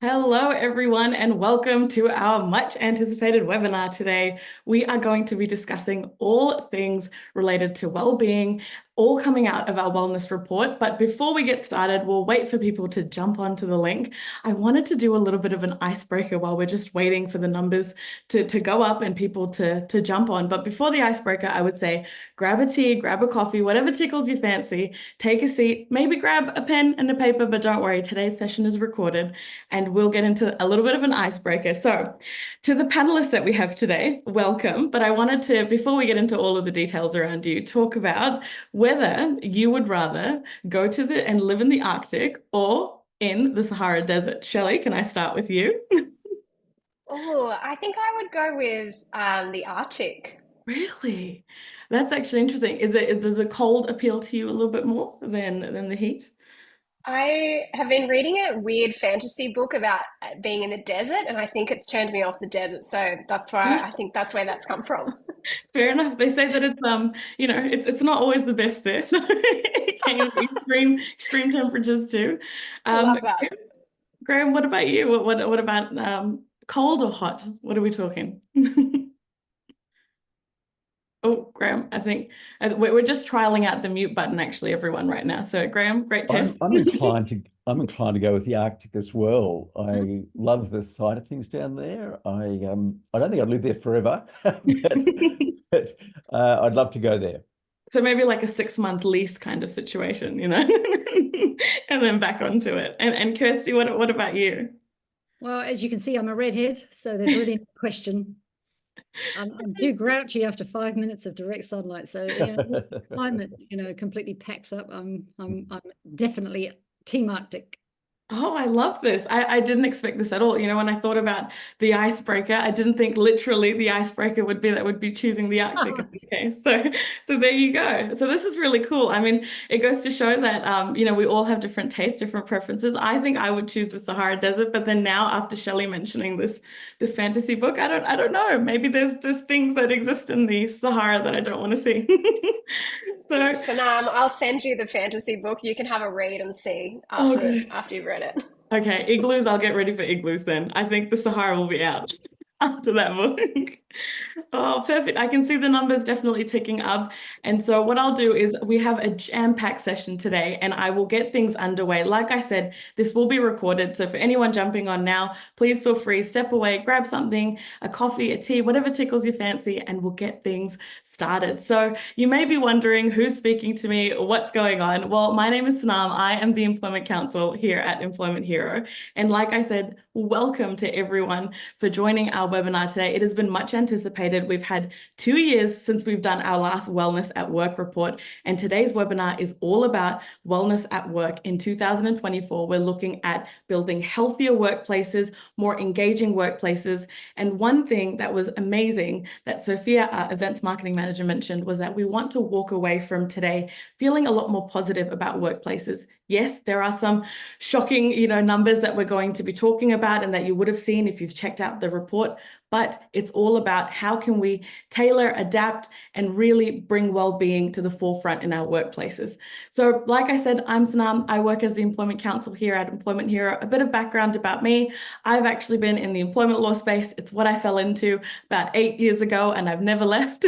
Hello, everyone, and welcome to our much anticipated webinar today. We are going to be discussing all things related to well-being, all coming out of our wellness report. But before we get started, we'll wait for people to jump onto the link. I wanted to do a little bit of an icebreaker while we're just waiting for the numbers to go up and people to jump on. But before the icebreaker, I would say grab a tea, grab a coffee, whatever tickles your fancy, take a seat, maybe grab a pen and a paper, but don't worry, today's session is recorded and we'll get into a little bit of an icebreaker. So, to the panelists that we have today, welcome. But I wanted to, before we get into all of the details around you, talk about whether you would rather go to the and live in the Arctic or in the Sahara Desert. Shelley, can I start with you? Oh, I think I would go with the Arctic. Really? That's actually interesting. Does the cold appeal to you a little bit more than the heat? I have been reading a weird fantasy book about being in the desert, and I think it's turned me off the desert. So that's why I think that's where that's come from. Fair enough. They say that it's not always the best there, so it can be extreme temperatures too. Um, Love that. Graeme, what about you? What about cold or hot? What are we talking? Oh, Graeme, I think we're just trialing out the mute button actually, everyone, right now. So Graeme, great I'm test. I'm inclined to I'm inclined to go with the Arctic as well. I love the sight of things down there. I don't think I'd live there forever, but I'd love to go there. So maybe like a 6 month lease kind of situation, and then back onto it. And Kirsty, what about you? Well, as you can see, I'm a redhead, so there's really no question. I'm too grouchy after 5 minutes of direct sunlight. So, this climate, completely packs up. I'm definitely Team Arctic. Oh, I love this. I didn't expect this at all. When I thought about the icebreaker, I didn't think literally the icebreaker would be choosing the Arctic in this case. So there you go. So this is really cool. I mean, it goes to show that we all have different tastes, different preferences. I think I would choose the Sahara Desert, but then now after Shelley mentioning this fantasy book, I don't know. Maybe there's things that exist in the Sahara that I don't want to see. So, Sanam, I'll send you the fantasy book. You can have a read and see oh, after good. after you've read it. Okay, igloos, I'll get ready for igloos then. I think the Sahara will be out after that book. Oh, perfect. I can see the numbers definitely ticking up. And so what I'll do is we have a jam-packed session today and I will get things underway. Like I said, this will be recorded. So for anyone jumping on now, please feel free, step away, grab something, a coffee, a tea, whatever tickles your fancy, and we'll get things started. So you may be wondering who's speaking to me, what's going on. Well, my name is Sanam. I am the Employment Counsel here at Employment Hero. And like I said, welcome to everyone for joining our webinar today. It has been much anticipated. We've had 2 years since we've done our last Wellness at Work report, and today's webinar is all about wellness at work. In 2024, we're looking at building healthier workplaces, more engaging workplaces. And one thing that was amazing that Sophia, our events marketing manager, mentioned was that we want to walk away from today feeling a lot more positive about workplaces. Yes, there are some shocking, numbers that we're going to be talking about and that you would have seen if you've checked out the report, but it's all about how can we tailor, adapt, and really bring well-being to the forefront in our workplaces. So like I said, I'm Sanam. I work as the Employment Counsel here at Employment Hero. A bit of background about me. I've actually been in the employment law space. It's what I fell into about 8 years ago, and I've never left.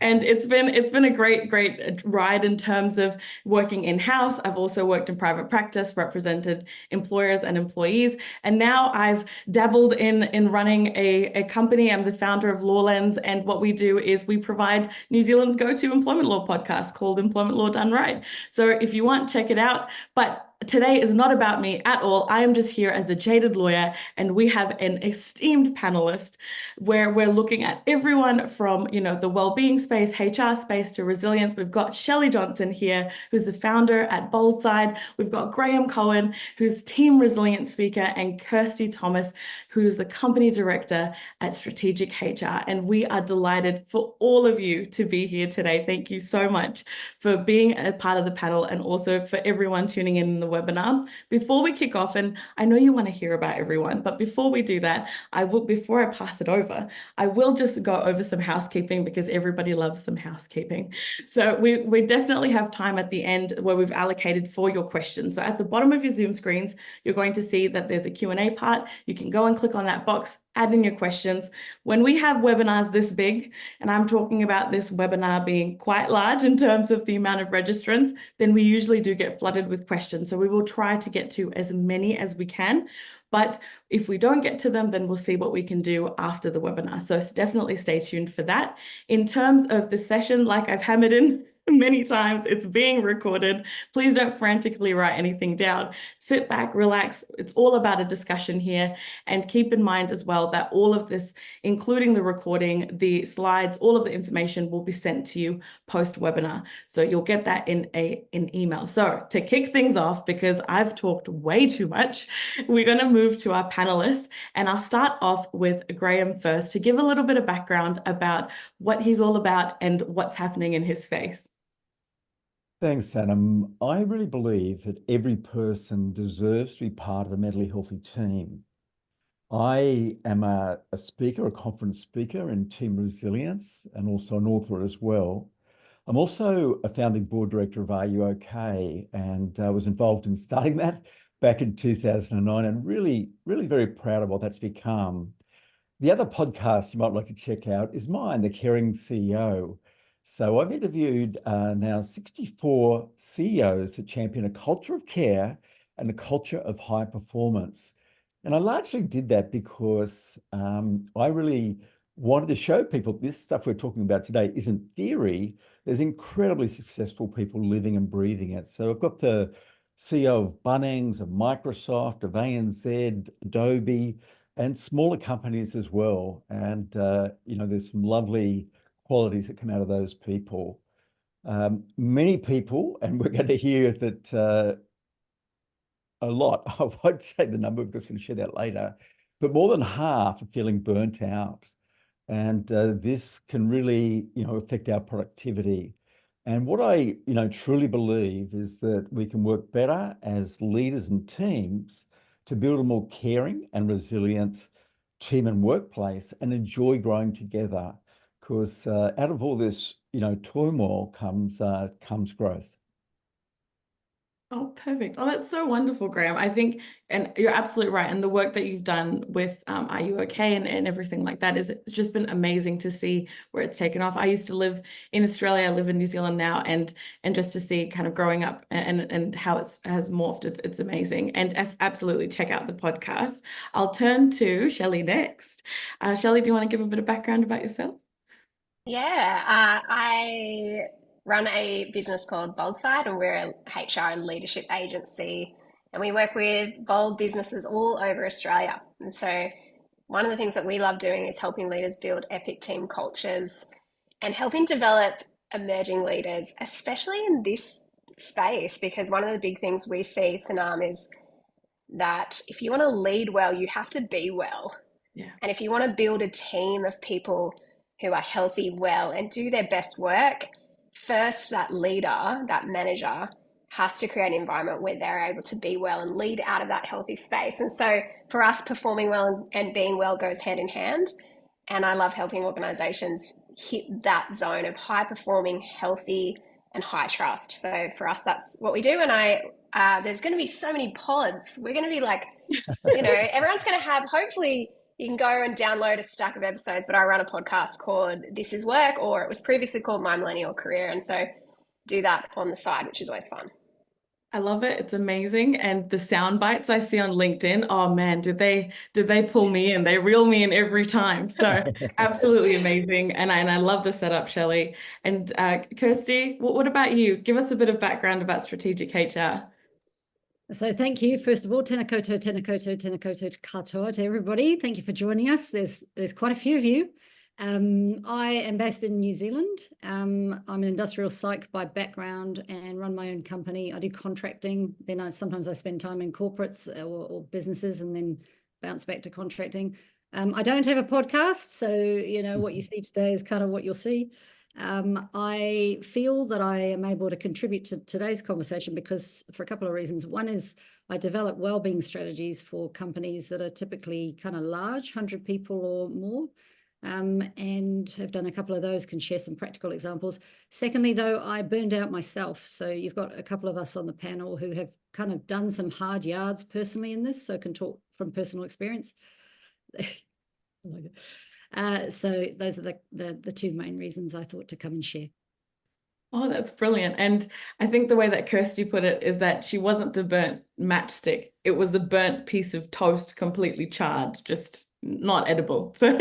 And it's been a great ride in terms of working in-house. I've also worked in private practice, represented employers and employees, and now I've dabbled in running a company. I'm the founder of Law Lens, and what we do is we provide New Zealand's go-to employment law podcast called Employment Law Done Right. So if you want, check it out. But today is not about me at all. I am just here as a jaded lawyer, and we have an esteemed panelist where we're looking at everyone from, the well-being space, HR space to resilience. We've got Shelley Johnson here, who's the founder at Boldside. We've got Graeme Cowan, who's team resilience speaker, and Kirsty Thomas, who's the company director at Strategic HR. And we are delighted for all of you to be here today. Thank you so much for being a part of the panel and also for everyone tuning in the webinar. Before we kick off, and I know you want to hear about everyone, but before we do that, before I pass it over, I will just go over some housekeeping because everybody loves some housekeeping. So we definitely have time at the end where we've allocated for your questions. So at the bottom of your Zoom screens, you're going to see that there's a Q&A part. You can go and click on that box, add in your questions. When we have webinars this big, and I'm talking about this webinar being quite large in terms of the amount of registrants, then we usually do get flooded with questions. So we will try to get to as many as we can. But if we don't get to them, then we'll see what we can do after the webinar. So definitely stay tuned for that. In terms of the session, like I've hammered in many times, it's being recorded. Please don't frantically write anything down. Sit back, relax. It's all about a discussion here. And keep in mind as well that all of this, including the recording, the slides, all of the information will be sent to you post-webinar. So you'll get that in an email. So to kick things off, because I've talked way too much, we're going to move to our panelists. And I'll start off with Graeme first to give a little bit of background about what he's all about and what's happening in his space. Thanks, Sanam. I really believe that every person deserves to be part of a mentally healthy team. I am a speaker, a conference speaker in team resilience, and also an author as well. I'm also a founding board director of Are You OK? And was involved in starting that back in 2009 and really, really very proud of what that's become. The other podcast you might like to check out is mine, The Caring CEO. So I've interviewed now 64 CEOs that champion a culture of care and a culture of high performance. And I largely did that because I really wanted to show people this stuff we're talking about today isn't theory. There's incredibly successful people living and breathing it. So I've got the CEO of Bunnings, of Microsoft, of ANZ, Adobe, and smaller companies as well. And, there's some lovely qualities that come out of those people. Many people, and we're going to hear that a lot, I won't say the number because I'm going to share that later, but more than half are feeling burnt out. And this can really, affect our productivity. And what I, truly believe is that we can work better as leaders and teams to build a more caring and resilient team and workplace and enjoy growing together. Because out of all this, turmoil comes growth. Oh, perfect. Oh, that's so wonderful, Graeme. I think, and you're absolutely right. And the work that you've done with Are You OK? And everything like that it's just been amazing to see where it's taken off. I used to live in Australia. I live in New Zealand now, and just to see kind of growing up and how has morphed, it's amazing. And absolutely check out the podcast. I'll turn to Shelley next. Shelley, do you want to give a bit of background about yourself? Yeah, I run a business called Boldside, and we're a HR and leadership agency, and we work with bold businesses all over Australia. And so one of the things that we love doing is helping leaders build epic team cultures and helping develop emerging leaders, especially in this space, because one of the big things we see, Sanam, is that if you want to lead well, you have to be well. Yeah. And if you want to build a team of people who are healthy, well, and do their best work, first that leader, that manager, has to create an environment where they're able to be well and lead out of that healthy space. And so for us, performing well and being well goes hand in hand. And I love helping organizations hit that zone of high performing, healthy, and high trust. So for us, that's what we do. And there's going to be so many pods. We're going to be like, everyone's going to have, hopefully, you can go and download a stack of episodes, but I run a podcast called This Is Work, or it was previously called My Millennial Career. And so do that on the side, which is always fun. I love it. It's amazing. And the sound bites I see on LinkedIn, oh man, did they pull me in? They reel me in every time. So absolutely amazing. And I love the setup, Shelley. And Kirsty, what about you? Give us a bit of background about strategic HR. So thank you, first of all, tēnā koutou, tēnā koutou, tēnā koutou katoa to everybody. Thank you for joining us. There's quite a few of you. I am based in New Zealand. I'm an industrial psych by background and run my own company. I do contracting. Then sometimes I spend time in corporates or businesses and then bounce back to contracting. I don't have a podcast, so what you see today is kind of what you'll see. I feel that I am able to contribute to today's conversation because for a couple of reasons. One is I develop wellbeing strategies for companies that are typically kind of large, 100 people or more, and have done a couple of those, can share some practical examples. Secondly, though, I burned out myself. So you've got a couple of us on the panel who have kind of done some hard yards personally in this, so can talk from personal experience. So those are the two main reasons I thought to come and share. Oh, that's brilliant. And I think the way that Kirsty put it is that she wasn't the burnt matchstick. It was the burnt piece of toast, completely charred, just not edible. So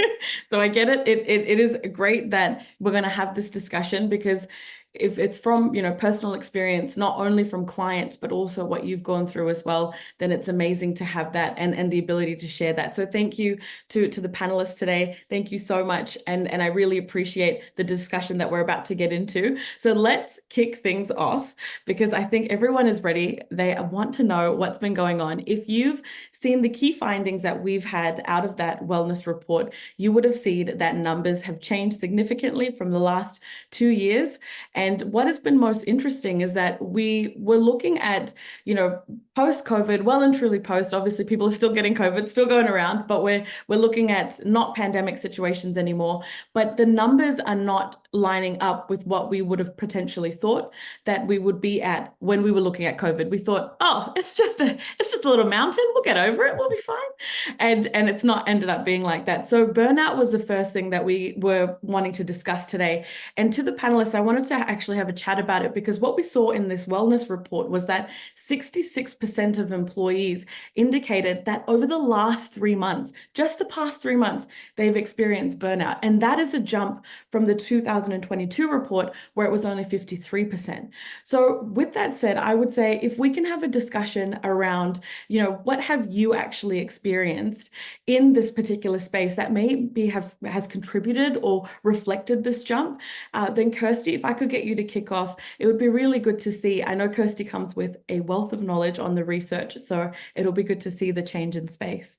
I get it. It is great that we're going to have this discussion, because if it's from, personal experience, not only from clients, but also what you've gone through as well, then it's amazing to have that and the ability to share that. So thank you to the panelists today. Thank you so much. And I really appreciate the discussion that we're about to get into. So let's kick things off, because I think everyone is ready. They want to know what's been going on. If you've seen the key findings that we've had out of that wellness report, you would have seen that numbers have changed significantly from the last 2 years. And what has been most interesting is that we were looking at, post-COVID, well and truly post, obviously people are still getting COVID, still going around, but we're looking at not pandemic situations anymore, but the numbers are not lining up with what we would have potentially thought that we would be at when we were looking at COVID. We thought, oh, it's just a little mountain, we'll get over it, we'll be fine. And it's not ended up being like that. So burnout was the first thing that we were wanting to discuss today. And to the panelists, I wanted to actually have a chat about it, because what we saw in this wellness report was that 66% of employees indicated that over the last 3 months, just the past 3 months, they've experienced burnout. And that is a jump from the 2022 report, where it was only 53%. So with that said, I would say if we can have a discussion around, what have you actually experienced in this particular space that maybe has contributed or reflected this jump, then Kirsty, if I could get you to kick off, it would be really good to see. I know Kirsty comes with a wealth of knowledge on the research, so it'll be good to see the change in space.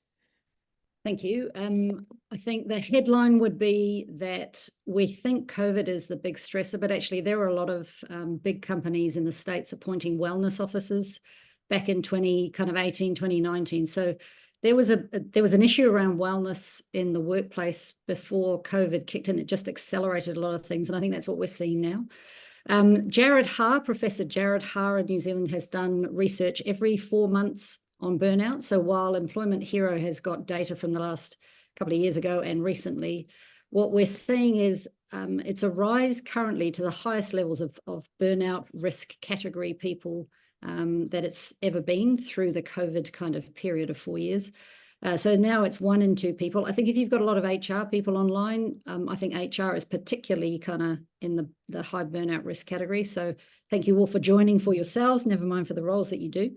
Thank you. I think the headline would be that we think COVID is the big stressor, but actually there were a lot of big companies in the States appointing wellness officers back in 2018, 2019. So there was an issue around wellness in the workplace before COVID kicked in. It just accelerated a lot of things, and I think that's what we're seeing now. Professor Jared Haar in New Zealand has done research every 4 months on burnout. So while Employment Hero has got data from the last couple of years ago and recently, what we're seeing is it's a rise currently to the highest levels of burnout risk category people that it's ever been through the COVID kind of period of 4 years. So now it's 1 in 2 people. I think if you've got a lot of HR people online, I think HR is particularly kind of in the high burnout risk category. So thank you all for joining for yourselves, never mind for the roles that you do.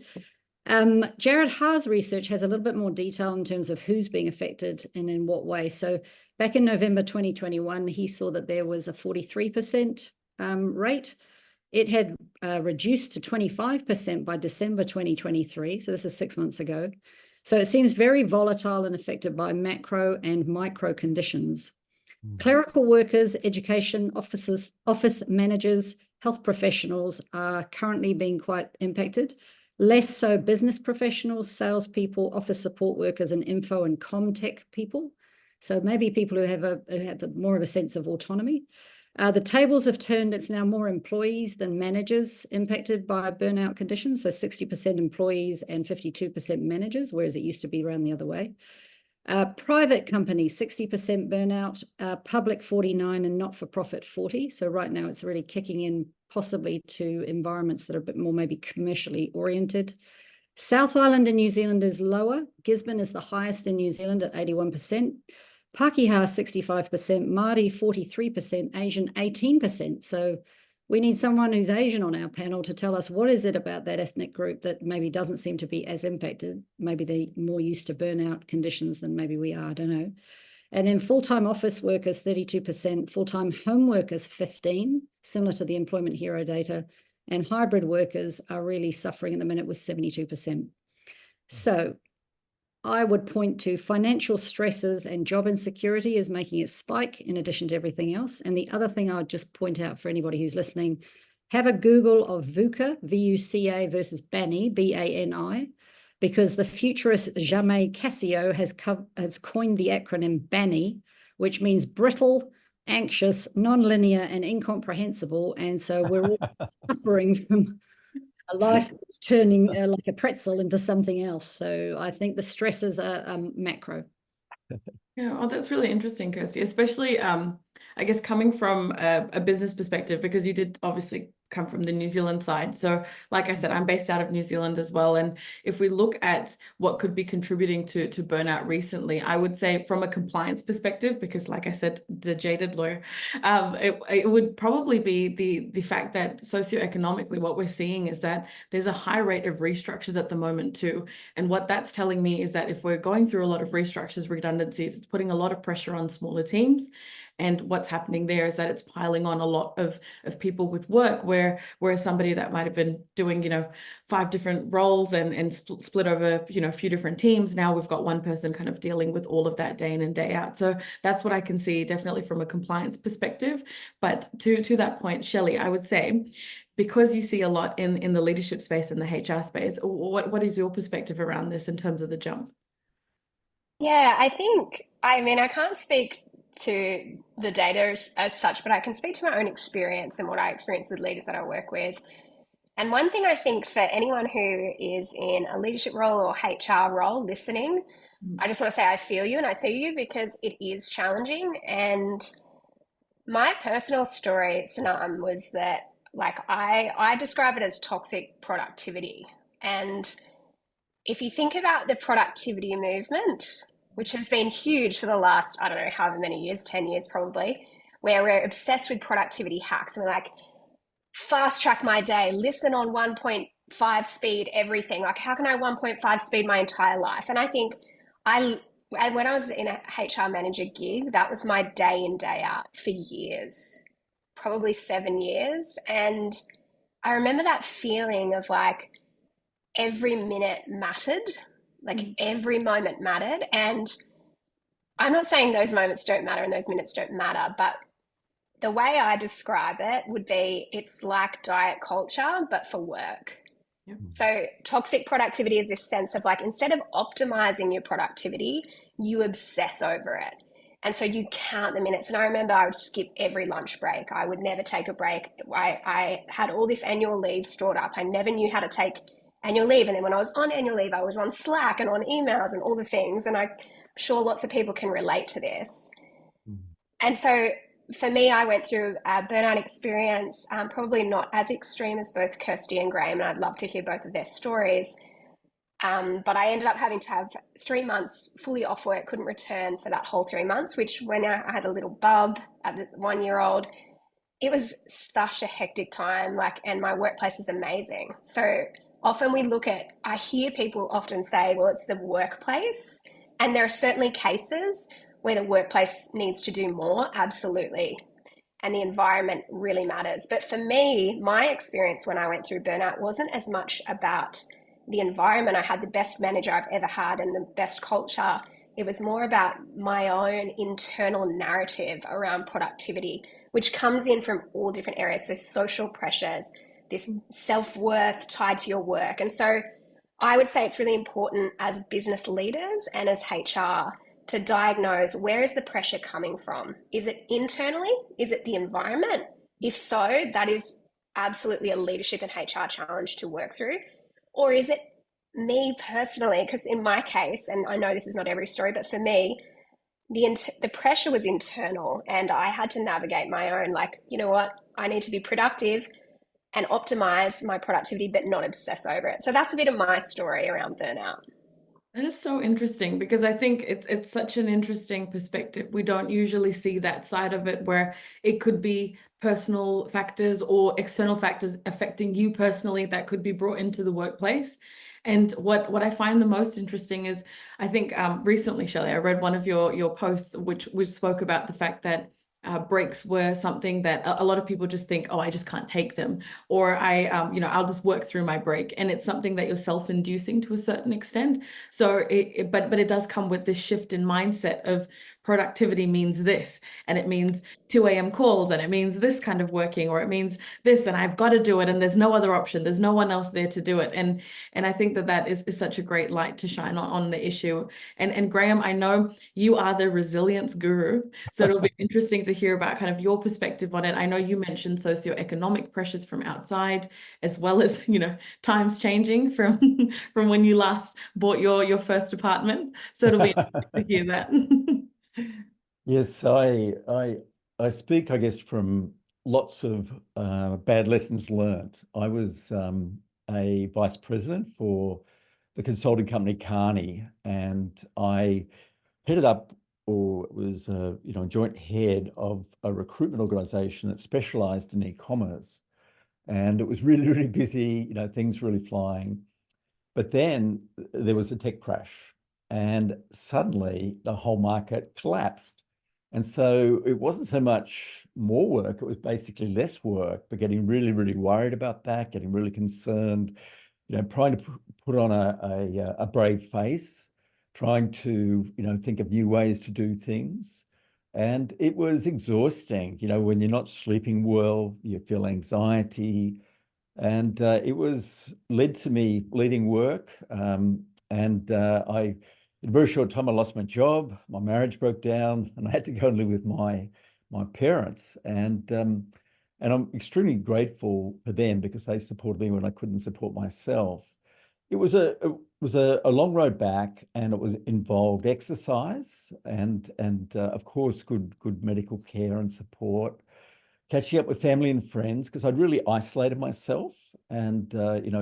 Jared Haar's research has a little bit more detail in terms of who's being affected and in what way. So back in November 2021, he saw that there was a 43% rate. It had reduced to 25% by December 2023. So this is 6 months ago. So it seems very volatile and affected by macro and micro conditions. Clerical workers, education officers, office managers, health professionals are currently being quite impacted. Less so business professionals, salespeople, office support workers, and info and comtech people. So maybe people who have more of a sense of autonomy. The tables have turned. It's now more employees than managers impacted by burnout conditions. So 60% employees and 52% managers, whereas it used to be around the other way. Private companies, 60% burnout, public 49%, and not-for-profit 40%. So right now it's really kicking in possibly to environments that are a bit more maybe commercially oriented. South Island in New Zealand is lower. Gisborne is the highest in New Zealand at 81%. Pākehā 65%, Māori 43%, Asian 18%. So we need someone who's Asian on our panel to tell us what is it about that ethnic group that maybe doesn't seem to be as impacted. Maybe they're more used to burnout conditions than maybe we are, I don't know. And then full-time office workers, 32%, full-time home workers, 15%, similar to the Employment Hero data. And hybrid workers are really suffering at the minute with 72%. So I would point to financial stresses and job insecurity is making it spike in addition to everything else. And the other thing I would just point out for anybody who's listening, have a Google of VUCA, V-U-C-A versus BANI, B-A-N-I, because the futurist Jaime Cassio has coined the acronym BANI, which means brittle, anxious, non-linear, and incomprehensible. And so we're all suffering from a life that's turning like a pretzel into something else. So I think the stresses are macro. Yeah, oh, that's really interesting, Kirsty, especially I guess coming from a business perspective, because you did obviously come from the New Zealand side. So like I said, I'm based out of New Zealand as well. And if we look at what could be contributing to burnout recently, I would say from a compliance perspective, because like I said, the jaded lawyer, it would probably be the fact that socioeconomically what we're seeing is that there's a high rate of restructures at the moment too. And what that's telling me is that if we're going through a lot of restructures, redundancies, it's putting a lot of pressure on smaller teams. And what's happening there is that it's piling on a lot of people with work, whereas somebody that might have been doing, 5 different roles and split over, a few different teams. Now we've got one person kind of dealing with all of that day in and day out. So that's what I can see definitely from a compliance perspective. But to that point, Shelley, I would say, because you see a lot in the leadership space and the HR space, what is your perspective around this in terms of the jump? Yeah, I can't speak to the data as such, but I can speak to my own experience and what I experience with leaders that I work with. And one thing I think for anyone who is in a leadership role or HR role listening, I just want to say I feel you and I see you, because it is challenging. And my personal story, Sanam, was that I describe it as toxic productivity. And if you think about the productivity movement, which has been huge for the last, I don't know, however many years, 10 years probably, where we're obsessed with productivity hacks. And we're like, fast track my day, listen on 1.5 speed, everything. Like, how can I 1.5 speed my entire life? And I think when I was in a HR manager gig, that was my day in, day out for years, probably 7 years. And I remember that feeling of like every minute mattered. Every moment mattered. And I'm not saying those moments don't matter and those minutes don't matter, but the way I describe it would be it's like diet culture, but for work. Yep. So toxic productivity is this sense of like, instead of optimizing your productivity, you obsess over it. And so you count the minutes. And I remember I would skip every lunch break. I would never take a break. I had all this annual leave stored up. I never knew how to take annual leave. And then when I was on annual leave, I was on Slack and on emails and all the things. And I'm sure lots of people can relate to this. And so for me, I went through a burnout experience, probably not as extreme as both Kirsty and Graeme, and I'd love to hear both of their stories. But I ended up having to have 3 months fully off work, couldn't return for that whole 3 months, which when I had a little bub at the 1-year-old, it was such a hectic time, and my workplace was amazing. So often I hear people often say, well, it's the workplace. And there are certainly cases where the workplace needs to do more, absolutely. And the environment really matters. But for me, my experience when I went through burnout wasn't as much about the environment. I had the best manager I've ever had and the best culture. It was more about my own internal narrative around productivity, which comes in from all different areas. So social pressures, this self-worth tied to your work. And so I would say it's really important as business leaders and as HR to diagnose, where is the pressure coming from? Is it internally? Is it the environment? If so, that is absolutely a leadership and HR challenge to work through. Or is it me personally? Because in my case, and I know this is not every story, but for me, the pressure was internal, and I had to navigate my own, you know what, I need to be productive and optimize my productivity, but not obsess over it. So that's a bit of my story around burnout. That is so interesting, because I think it's such an interesting perspective. We don't usually see that side of it, where it could be personal factors or external factors affecting you personally that could be brought into the workplace. And what I find the most interesting is, I think recently, Shelley, I read one of your posts which spoke about the fact that breaks were something that a lot of people just think, oh, I just can't take them, or I'll just work through my break. And it's something that you're self-inducing to a certain extent. So but it does come with this shift in mindset of productivity means this, and it means 2 a.m. calls, and it means this kind of working, or it means this, and I've got to do it, and there's no other option. There's no one else there to do it. And I think that is such a great light to shine on the issue. And Graeme, I know you are the resilience guru, so it'll be interesting to hear about kind of your perspective on it. I know you mentioned socioeconomic pressures from outside, as well as, times changing from when you last bought your first apartment. So it'll be interesting to hear that. Yes, I speak, I guess, from lots of bad lessons learned. I was a vice president for the consulting company Carney, and I headed up, or was a joint head of a recruitment organization that specialized in e-commerce, and it was really, really busy. Things really flying. But then there was a tech crash, and suddenly the whole market collapsed. And so it wasn't so much more work, it was basically less work, but getting really, really worried about that, getting really concerned, trying to put on a brave face, trying to, think of new ways to do things. And it was exhausting, when you're not sleeping well, you feel anxiety. And it led to me leaving work. In a very short time, I lost my job, my marriage broke down, and I had to go and live with my parents. And I'm extremely grateful for them, because they supported me when I couldn't support myself. It was a long road back, and it involved exercise and of course good medical care and support, catching up with family and friends, because I'd really isolated myself, and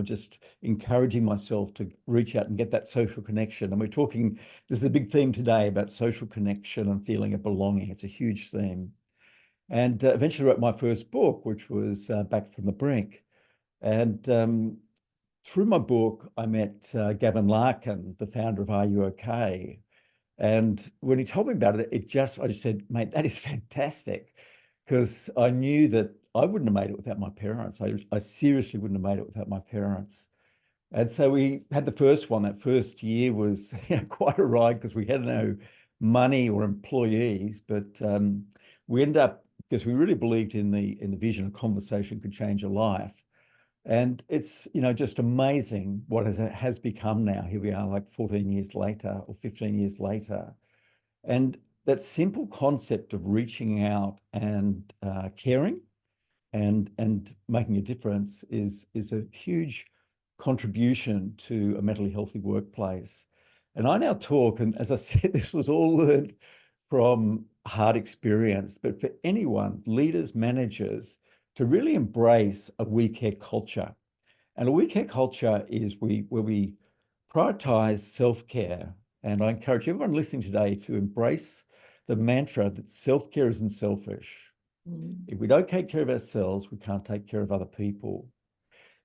just encouraging myself to reach out and get that social connection. And this is a big theme today about social connection and feeling of belonging. It's a huge theme. And eventually wrote my first book, which was Back from the Brink. And through my book, I met Gavin Larkin, the founder of Are You OK? And when he told me about it, I just said, mate, that is fantastic. Because I knew that I wouldn't have made it without my parents. I seriously wouldn't have made it without my parents. And so we had the first one. That first year was quite a ride, because we had no money or employees, but we ended up, because we really believed in the vision of conversation could change a life. And it's just amazing what it has become now. Here we are, like 14 years later or 15 years later. And that simple concept of reaching out and caring and making a difference is a huge contribution to a mentally healthy workplace. And I now talk, and as I said, this was all learned from hard experience, but for anyone, leaders, managers, to really embrace a we care culture. And a we care culture is where we prioritize self-care. And I encourage everyone listening today to embrace the mantra that self-care isn't selfish. If we don't take care of ourselves, we can't take care of other people.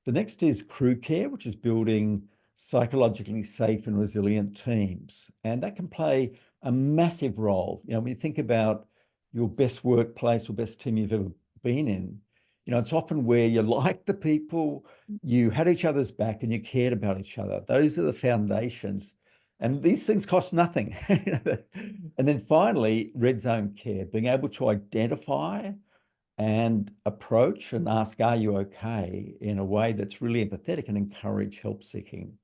The next is crew care, which is building psychologically safe and resilient teams. And that can play a massive role. When you think about your best workplace or best team you've ever been in, it's often where you liked the people, you had each other's back, and you cared about each other. Those are the foundations. And these things cost nothing. And then finally, red zone care, being able to identify and approach and ask, are you okay, in a way that's really empathetic and encourage help seeking.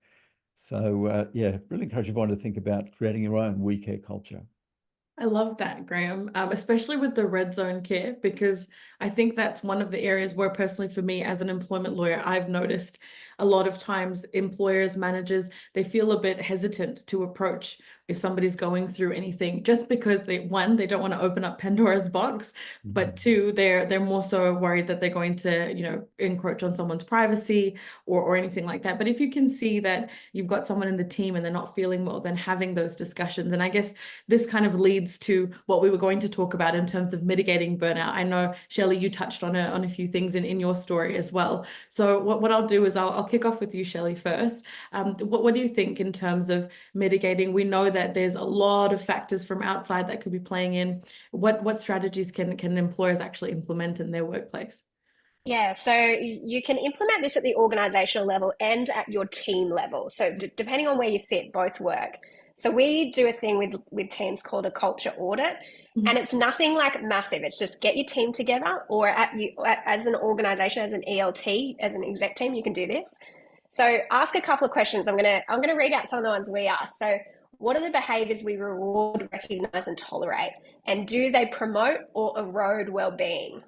So really encourage everyone to think about creating your own we care culture. I love that, Graeme, especially with the red zone care, because I think that's one of the areas where personally for me as an employment lawyer, I've noticed a lot of times employers, managers, they feel a bit hesitant to approach if somebody's going through anything, just because they don't want to open up Pandora's box, but two, they're more so worried that they're going to, encroach on someone's privacy or anything like that. But if you can see that you've got someone in the team and they're not feeling well, then having those discussions. And I guess this kind of leads to what we were going to talk about in terms of mitigating burnout. I know, Shelley, you touched on a few things in your story as well. So what I'll do is I'll kick off with you, Shelley, first. What do you think in terms of mitigating? We know that there's a lot of factors from outside that could be playing in. What strategies can employers actually implement in their workplace? Yeah, so you can implement this at the organizational level and at your team level. So depending on where you sit, both work. So we do a thing with teams called a culture audit, and it's nothing like massive. It's just get your team together, or as an organization, as an ELT, as an exec team, you can do this. So ask a couple of questions. I'm gonna read out some of the ones we asked. So what are the behaviors we reward, recognize, and tolerate? And do they promote or erode well-being?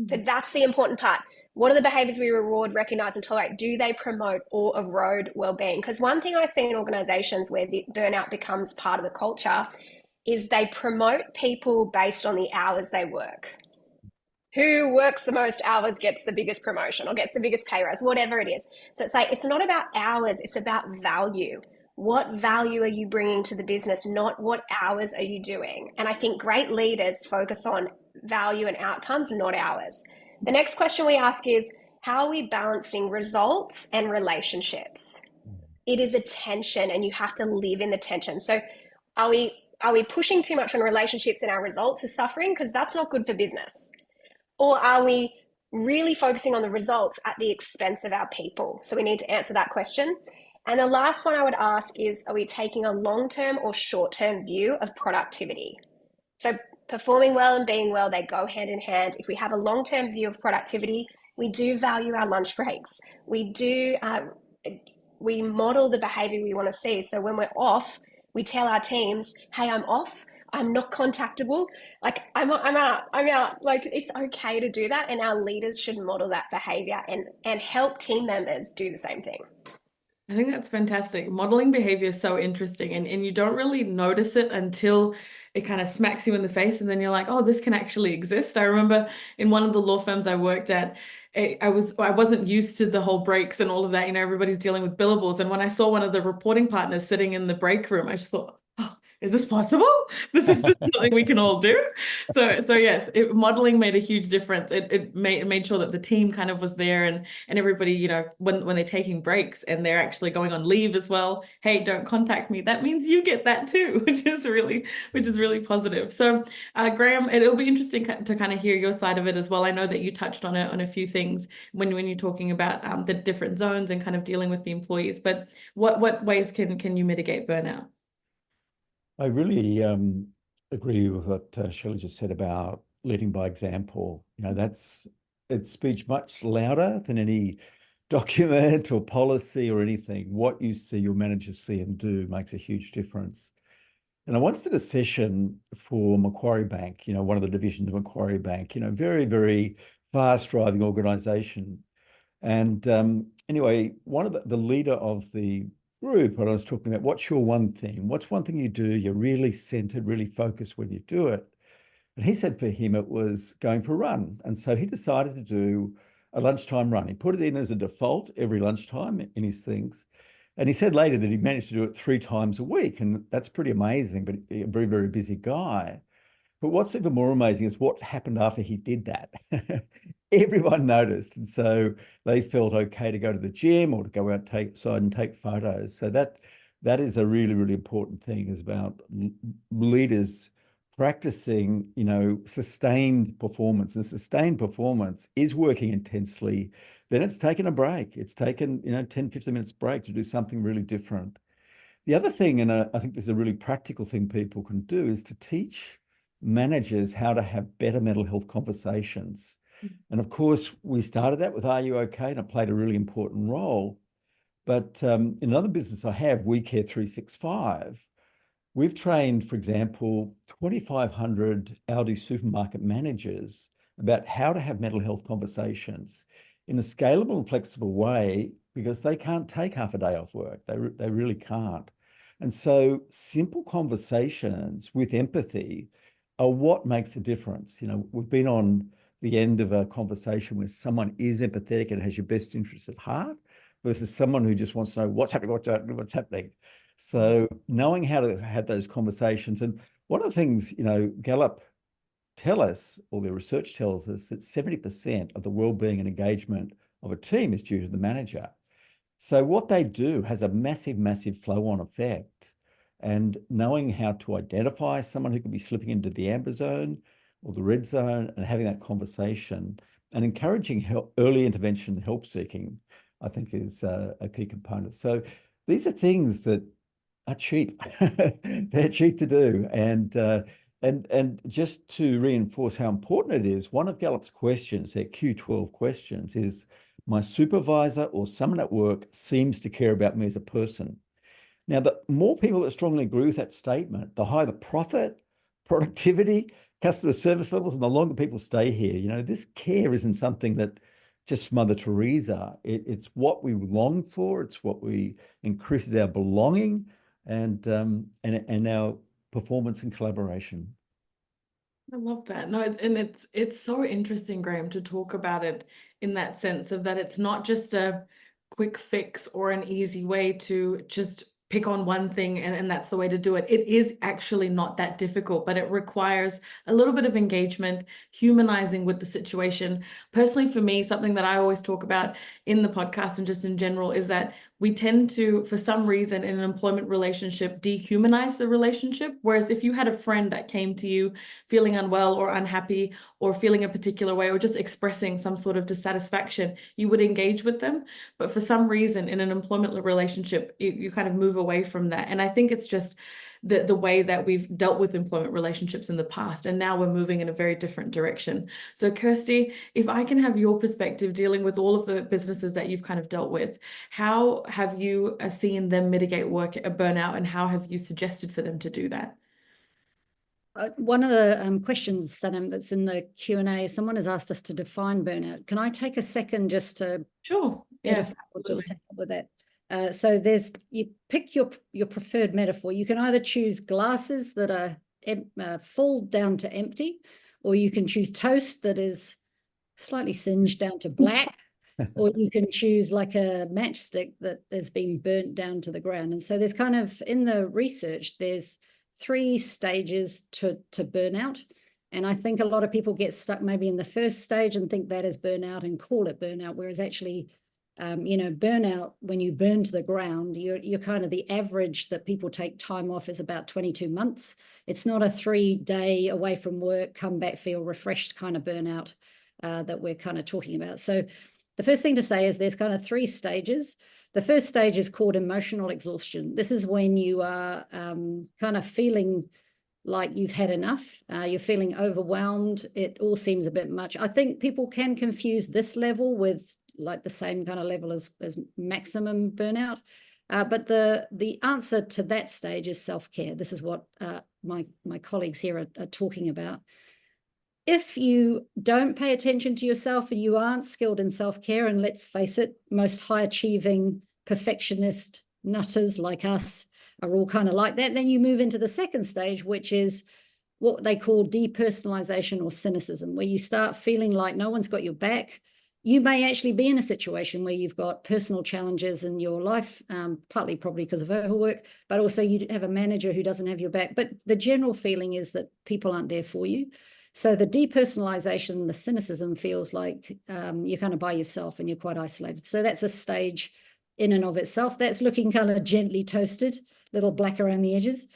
So that's the important part. What are the behaviors we reward, recognize, and tolerate? Do they promote or erode well-being? Because one thing I see in organizations where the burnout becomes part of the culture is they promote people based on the hours they work. Who works the most hours gets the biggest promotion or gets the biggest pay rise, whatever it is. So it's like, it's not about hours, it's about value. What value are you bringing to the business, not what hours are you doing? And I think great leaders focus on value and outcomes, not hours. The next question we ask is, how are we balancing results and relationships? It is a tension, and you have to live in the tension. So are we pushing too much on relationships and our results are suffering? Because that's not good for business. Or are we really focusing on the results at the expense of our people? So we need to answer that question. And the last one I would ask is, are we taking a long-term or short-term view of productivity? So performing well and being well, they go hand in hand. If we have a long-term view of productivity, we do value our lunch breaks. We model the behavior we want to see. So when we're off, we tell our teams, hey, I'm off. I'm not contactable. Like I'm out. Like it's okay to do that. And our leaders should model that behavior and help team members do the same thing. I think that's fantastic. Modeling behavior is so interesting, and you don't really notice it until it kind of smacks you in the face, and then you're like, oh, this can actually exist. I remember in one of the law firms I worked at, I wasn't used to the whole breaks and all of that. You know, everybody's dealing with billables. And when I saw one of the reporting partners sitting in the break room, I just thought, oh, is this possible? This is just something we can all do. So yes, modeling made a huge difference. It made sure that the team kind of was there, and everybody, you know, when they're taking breaks and they're actually going on leave as well, hey, don't contact me. That means you get that too, which is really positive. So Graeme, it'll be interesting to kind of hear your side of it as well. I know that you touched on a few things when you're talking about the different zones and kind of dealing with the employees, but what ways can you mitigate burnout? I really agree with what Shelley just said about leading by example. You know, it speaks much louder than any document or policy or anything. What you see your managers see and do makes a huge difference. And I once did a session for Macquarie Bank, you know, one of the divisions of Macquarie Bank, you know, very, very fast driving organization. And anyway, one of the leader of the group, when I was talking about what's your one thing, what's one thing you do, you're really centered, really focused when you do it. And he said for him, it was going for a run. And so he decided to do a lunchtime run. He put it in as a default every lunchtime in his things. And he said later that he managed to do it 3 times a week. And that's pretty amazing, but a very, very busy guy. But what's even more amazing is what happened after he did that. Everyone noticed. And so they felt okay to go to the gym or to go outside and take photos. So that is a really, really important thing, is about leaders practicing, you know, sustained performance. And sustained performance is working intensely. Then it's taken a break. It's taken, you know, 10, 15 minutes break to do something really different. The other thing, and I think there's a really practical thing people can do, is to teach managers how to have better mental health conversations. And of course, we started that with Are You Okay? And it played a really important role. But in another business I have, We Care 365, we've trained, for example, 2,500 Aldi supermarket managers about how to have mental health conversations in a scalable and flexible way, because they can't take half a day off work. They really can't. And so simple conversations with empathy are what makes a difference. You know, we've been on the end of a conversation where someone is empathetic and has your best interests at heart versus someone who just wants to know what's happening. So knowing how to have those conversations. And one of the things, you know, Gallup tell us, or their research tells us, that 70% of the wellbeing and engagement of a team is due to the manager. So what they do has a massive, massive flow-on effect. And knowing how to identify someone who could be slipping into the amber zone or the red zone and having that conversation and encouraging early intervention help seeking, I think is a key component. So these are things that are cheap. They're cheap to do. And just to reinforce how important it is, one of Gallup's questions, their Q12 questions, is my supervisor or someone at work seems to care about me as a person. Now, the more people that strongly agree with that statement, the higher the profit, productivity, customer service levels, and the longer people stay here. You know, this care isn't something that just Mother Teresa. It's what we long for. It's what we increases our belonging and our performance and collaboration. I love that. No, it's so interesting, Graeme, to talk about it in that sense of that it's not just a quick fix or an easy way to just pick on one thing and that's the way to do it. It is actually not that difficult, but it requires a little bit of engagement, humanizing with the situation. Personally, for me, something that I always talk about in the podcast and just in general is that we tend to, for some reason, in an employment relationship, dehumanize the relationship. Whereas if you had a friend that came to you feeling unwell or unhappy or feeling a particular way or just expressing some sort of dissatisfaction, you would engage with them. But for some reason, in an employment relationship, you kind of move away from that. And I think it's just the way that we've dealt with employment relationships in the past, and now we're moving in a very different direction. So Kirsty, if I can have your perspective dealing with all of the businesses that you've kind of dealt with, how have you seen them mitigate work burnout, and how have you suggested for them to do that? One of the questions, Sanam, that's in the Q&A, someone has asked us to define burnout. Can I take a second just to... Sure. Yeah. We'll just take up with that. So you pick your preferred metaphor. You can either choose glasses that are full down to empty, or you can choose toast that is slightly singed down to black, or you can choose like a matchstick that has been burnt down to the ground. And so there's kind of, in the research, there's 3 stages to burnout. And I think a lot of people get stuck maybe in the first stage and think that is burnout and call it burnout, whereas actually burnout, when you burn to the ground, you're kind of, the average that people take time off is about 22 months. It's not a 3-day away from work, come back, feel refreshed kind of burnout that we're kind of talking about. So the first thing to say is there's kind of 3 stages. The first stage is called emotional exhaustion. This is when you are kind of feeling like you've had enough. You're feeling overwhelmed. It all seems a bit much. I think people can confuse this level with like the same kind of level as maximum burnout. But the answer to that stage is self-care. This is what my colleagues here are talking about. If you don't pay attention to yourself and you aren't skilled in self-care, and let's face it, most high-achieving perfectionist nutters like us are all kind of like that, then you move into the second stage, which is what they call depersonalization or cynicism, where you start feeling like no one's got your back. You may actually be in a situation where you've got personal challenges in your life, partly probably because of overwork, but also you have a manager who doesn't have your back. But the general feeling is that people aren't there for you. So the depersonalization, the cynicism feels like you're kind of by yourself and you're quite isolated. So that's a stage in and of itself. That's looking kind of gently toasted, a little black around the edges.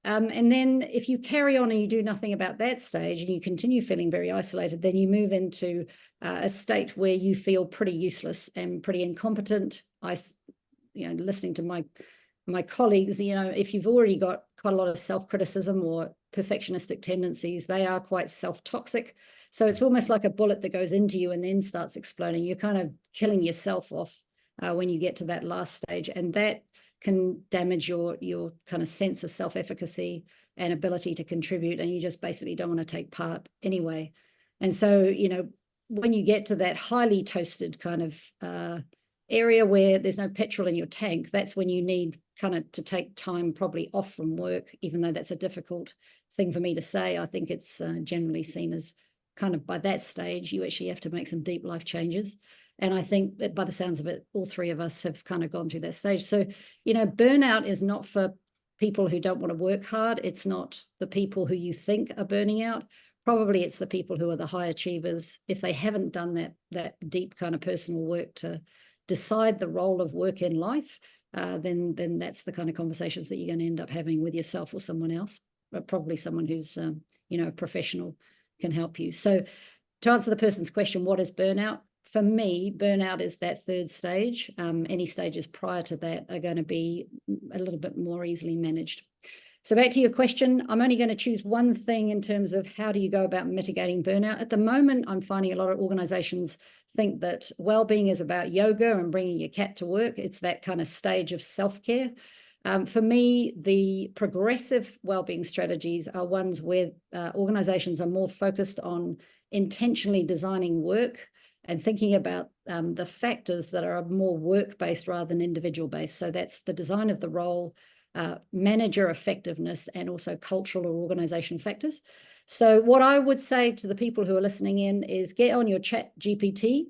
And then if you carry on and you do nothing about that stage and you continue feeling very isolated, then you move into a state where you feel pretty useless and pretty incompetent. Listening to my colleagues, if you've already got quite a lot of self-criticism or perfectionistic tendencies, they are quite self-toxic. So it's almost like a bullet that goes into you and then starts exploding. You're kind of killing yourself off when you get to that last stage, and that can damage your kind of sense of self-efficacy and ability to contribute, and you just basically don't want to take part anyway. And so, when you get to that highly toasted kind of area where there's no petrol in your tank, that's when you need kind of to take time probably off from work, even though that's a difficult thing for me to say. I think it's generally seen as kind of by that stage, you actually have to make some deep life changes. And I think that by the sounds of it, all 3 of us have kind of gone through that stage. So, burnout is not for people who don't want to work hard. It's not the people who you think are burning out. probably it's the people who are the high achievers. If they haven't done that deep kind of personal work to decide the role of work in life, then that's the kind of conversations that you're going to end up having with yourself or someone else, but probably someone who's a professional can help you. So to answer the person's question, what is burnout? For me, burnout is that third stage. Any stages prior to that are going to be a little bit more easily managed. So back to your question, I'm only going to choose one thing in terms of how do you go about mitigating burnout. At the moment, I'm finding a lot of organizations think that well-being is about yoga and bringing your cat to work. It's that kind of stage of self-care. For me, the progressive well-being strategies are ones where organizations are more focused on intentionally designing work and thinking about the factors that are more work-based rather than individual-based. So that's the design of the role, manager effectiveness, and also cultural or organization factors. So what I would say to the people who are listening in is get on your chat GPT,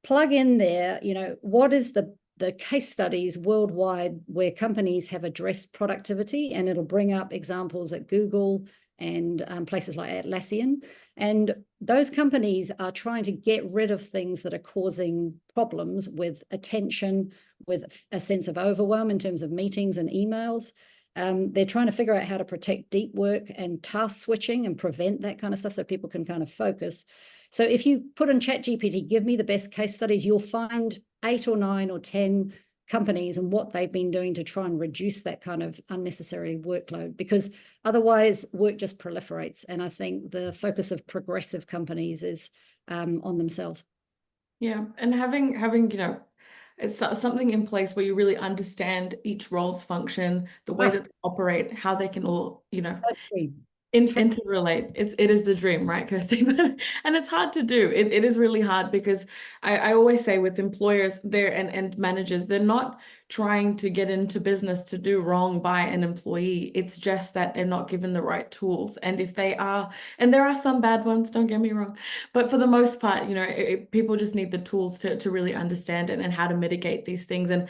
plug in there, what is the case studies worldwide where companies have addressed productivity, and it'll bring up examples at Google and places like Atlassian. And those companies are trying to get rid of things that are causing problems with attention, with a sense of overwhelm in terms of meetings and emails. They're trying to figure out how to protect deep work and task switching and prevent that kind of stuff so people can kind of focus. So if you put in ChatGPT, give me the best case studies, you'll find 8 or 9 or 10 companies and what they've been doing to try and reduce that kind of unnecessary workload, because otherwise work just proliferates. And I think the focus of progressive companies is on themselves. Yeah, and having it's something in place where you really understand each role's function, the way that they operate, how they can all, interrelate. It is the dream, right, Kirsty? And it's hard to do. It is really hard because I always say with employers there and managers, they're not trying to get into business to do wrong by an employee. It's just that they're not given the right tools. And if they are, and there are some bad ones, don't get me wrong, but for the most part, people just need the tools to really understand it and how to mitigate these things. And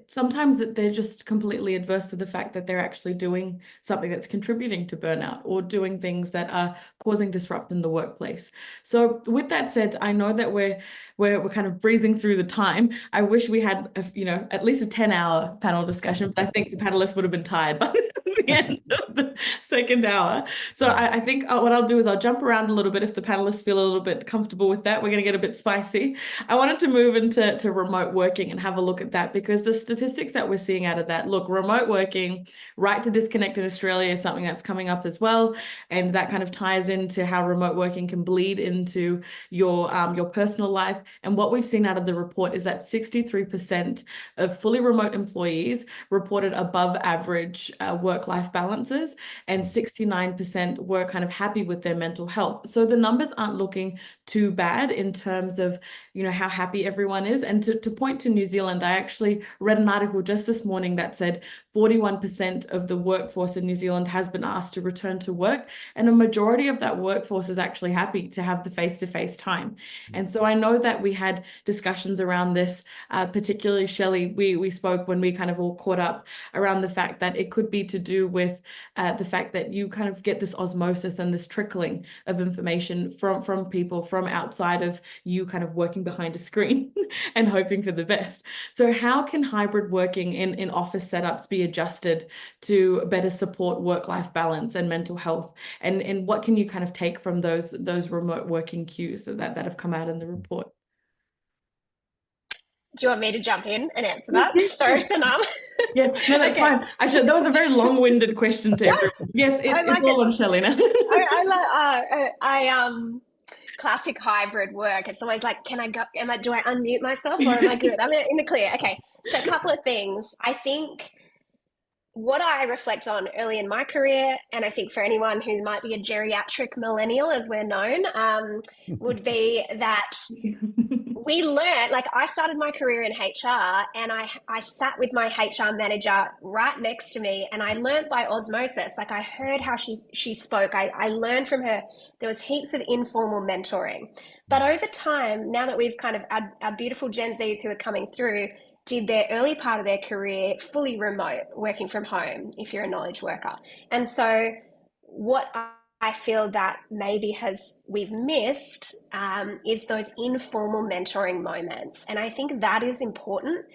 sometimes they're just completely adverse to the fact that they're actually doing something that's contributing to burnout or doing things that are causing disrupt in the workplace. So with that said, I know that we're kind of breezing through the time. I wish we had at least a 10-hour panel discussion, but I think the panelists would have been tired by the end of the second hour. So I think what I'll do is I'll jump around a little bit if the panelists feel a little bit comfortable with that. We're going to get a bit spicy. I wanted to move into remote working and have a look at that, because the statistics that we're seeing out of that, look, remote working, right to disconnect in Australia is something that's coming up as well. And that kind of ties into how remote working can bleed into your personal life. And what we've seen out of the report is that 63% of fully remote employees reported above average work-life balances, and 69% were kind of happy with their mental health. So the numbers aren't looking too bad in terms of how happy everyone is. And to point to New Zealand, I actually read an article just this morning that said 41% of the workforce in New Zealand has been asked to return to work, and a majority of that workforce is actually happy to have the face-to-face time. And so I know that we had discussions around this, particularly Shelley, we spoke when we kind of all caught up around the fact that it could be to do with the fact that you kind of get this osmosis and this trickling of information from people from outside of you kind of working behind a screen and hoping for the best. So how can hybrid working in office setups be adjusted to better support work-life balance and mental health? And what can you kind of take from those remote working cues that have come out in the report? Do you want me to jump in and answer that? Sorry, Sanam. Yes, no, that's fine. That was a very long-winded question to everyone. Yes, it's all on Shelley now. Classic hybrid work. It's always like, can I go? Do I unmute myself, or am I good? I'm in the clear. Okay. So a couple of things. I think what I reflect on early in my career, and I think for anyone who might be a geriatric millennial, as we're known, would be that we learned, like I started my career in HR, and I sat with my HR manager right next to me, and I learned by osmosis. Like I heard how she spoke. I learned from her. There was heaps of informal mentoring. But over time, now that we've kind of, our beautiful Gen Zs who are coming through, did their early part of their career fully remote, working from home if you're a knowledge worker. And so what I feel that maybe we've missed is those informal mentoring moments. And I think that is important.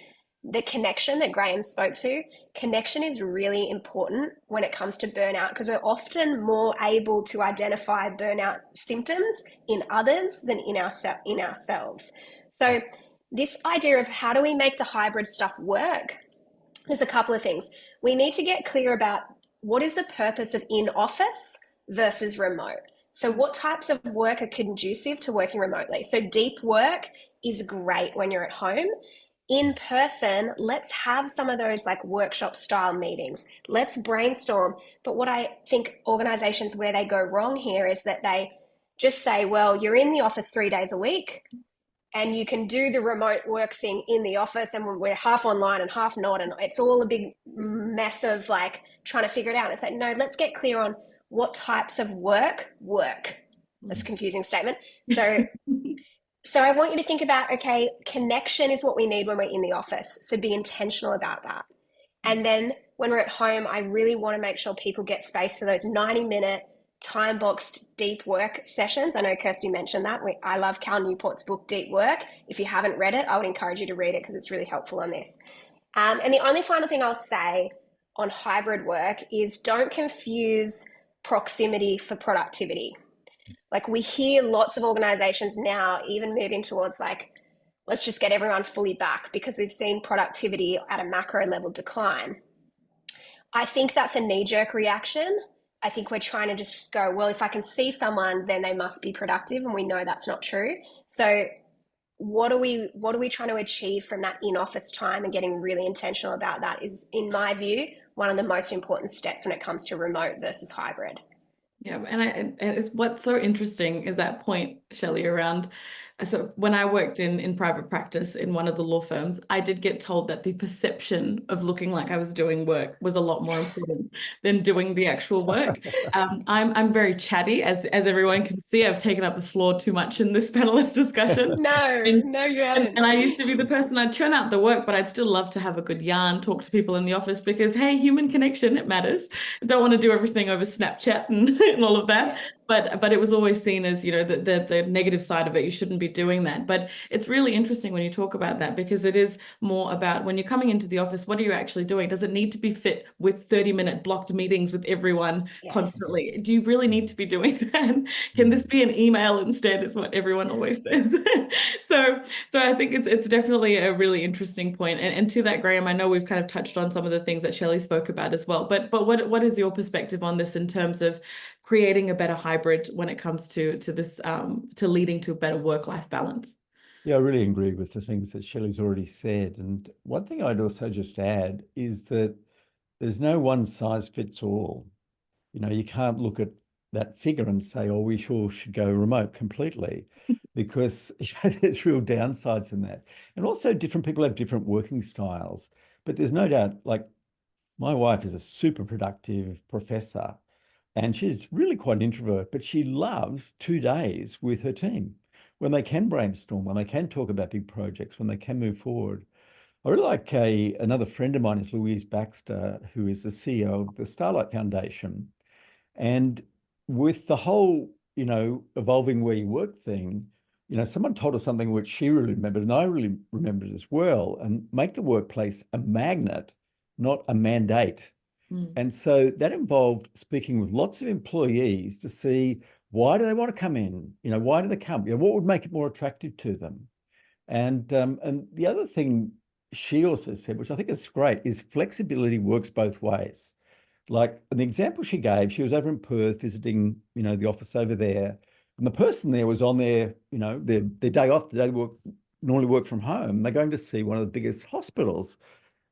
The connection that Graeme spoke to, connection is really important when it comes to burnout, because we're often more able to identify burnout symptoms in others than in ourselves. So this idea of how do we make the hybrid stuff work? There's a couple of things. We need to get clear about what is the purpose of in-office versus remote. So what types of work are conducive to working remotely? So deep work is great when you're at home. In person, let's have some of those like workshop style meetings. Let's brainstorm. But what I think organizations where they go wrong here is that they just say, well, you're in the office 3 days a week and you can do the remote work thing in the office, and we're half online and half not, and it's all a big mess of like trying to figure it out. And it's like, no, let's get clear on what types of work. That's a confusing statement. So I want you to think about, okay, connection is what we need when we're in the office. So be intentional about that. And then when we're at home, I really want to make sure people get space for those 90-minute time-boxed deep work sessions. I know Kirsty mentioned that. I love Cal Newport's book, Deep Work. If you haven't read it, I would encourage you to read it because it's really helpful on this. And the only final thing I'll say on hybrid work is don't confuse proximity for productivity. Like we hear lots of organizations now even moving towards like, let's just get everyone fully back because we've seen productivity at a macro level decline. I think that's a knee-jerk reaction. I think we're trying to just go, well, if I can see someone, then they must be productive, and we know that's not true. So what are we trying to achieve from that in-office time, and getting really intentional about that is, in my view, one of the most important steps when it comes to remote versus hybrid. Yeah, and it's what's so interesting is that point, Shelley, around. So when I worked in private practice in one of the law firms, I did get told that the perception of looking like I was doing work was a lot more important than doing the actual work. I'm very chatty, as everyone can see. I've taken up the floor too much in this panelist discussion. No, you haven't. And I used to be the person, I'd churn out the work, but I'd still love to have a good yarn, talk to people in the office because, hey, human connection, it matters. I don't want to do everything over Snapchat and all of that. But it was always seen as, the negative side of it. You shouldn't be doing that. But it's really interesting when you talk about that, because it is more about when you're coming into the office, what are you actually doing? Does it need to be fit with 30-minute blocked meetings with everyone constantly? Do you really need to be doing that? Can this be an email instead, is what everyone always says. So I think it's definitely a really interesting point. And to that, Graeme, I know we've kind of touched on some of the things that Shelley spoke about as well. But what is your perspective on this in terms of creating a better hybrid when it comes to this, to leading to a better work-life balance? Yeah, I really agree with the things that Shelley's already said. And one thing I'd also just add is that there's no one size fits all. You can't look at that figure and say, oh, we sure should go remote completely, because there's real downsides in that. And also different people have different working styles. But there's no doubt, like my wife is a super productive professor, and she's really quite an introvert, but she loves 2 days with her team when they can brainstorm, when they can talk about big projects, when they can move forward. I really like another friend of mine is Louise Baxter, who is the CEO of the Starlight Foundation. And with the whole, evolving where you work thing, someone told us something which she really remembered, and I really remembered as well, and make the workplace a magnet, not a mandate. And so that involved speaking with lots of employees to see, why do they want to come in? Why do they come? What would make it more attractive to them? And the other thing she also said, which I think is great, is flexibility works both ways. Like the example she gave, she was over in Perth visiting, the office over there, and the person there was on their day off, the day they normally work from home. They're going to see one of the biggest hospitals.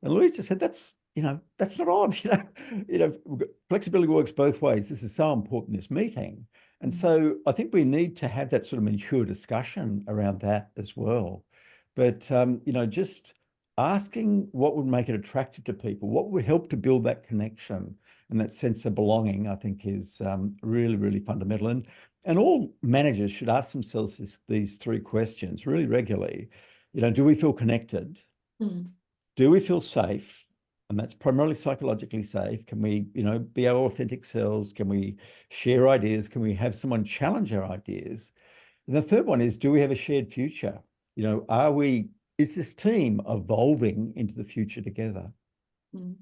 And Louise just said, that's not odd. Flexibility works both ways. This is so important, this meeting. And so I think we need to have that sort of mature discussion around that as well. But, just asking what would make it attractive to people, what would help to build that connection and that sense of belonging, I think is really, really fundamental. And all managers should ask themselves these 3 questions really regularly. Do we feel connected? Do we feel safe? and that's primarily psychologically safe? Can we, be our authentic selves? Can we share ideas? Can we have someone challenge our ideas? And the third one is, do we have a shared future? Is this team evolving into the future together? Mm.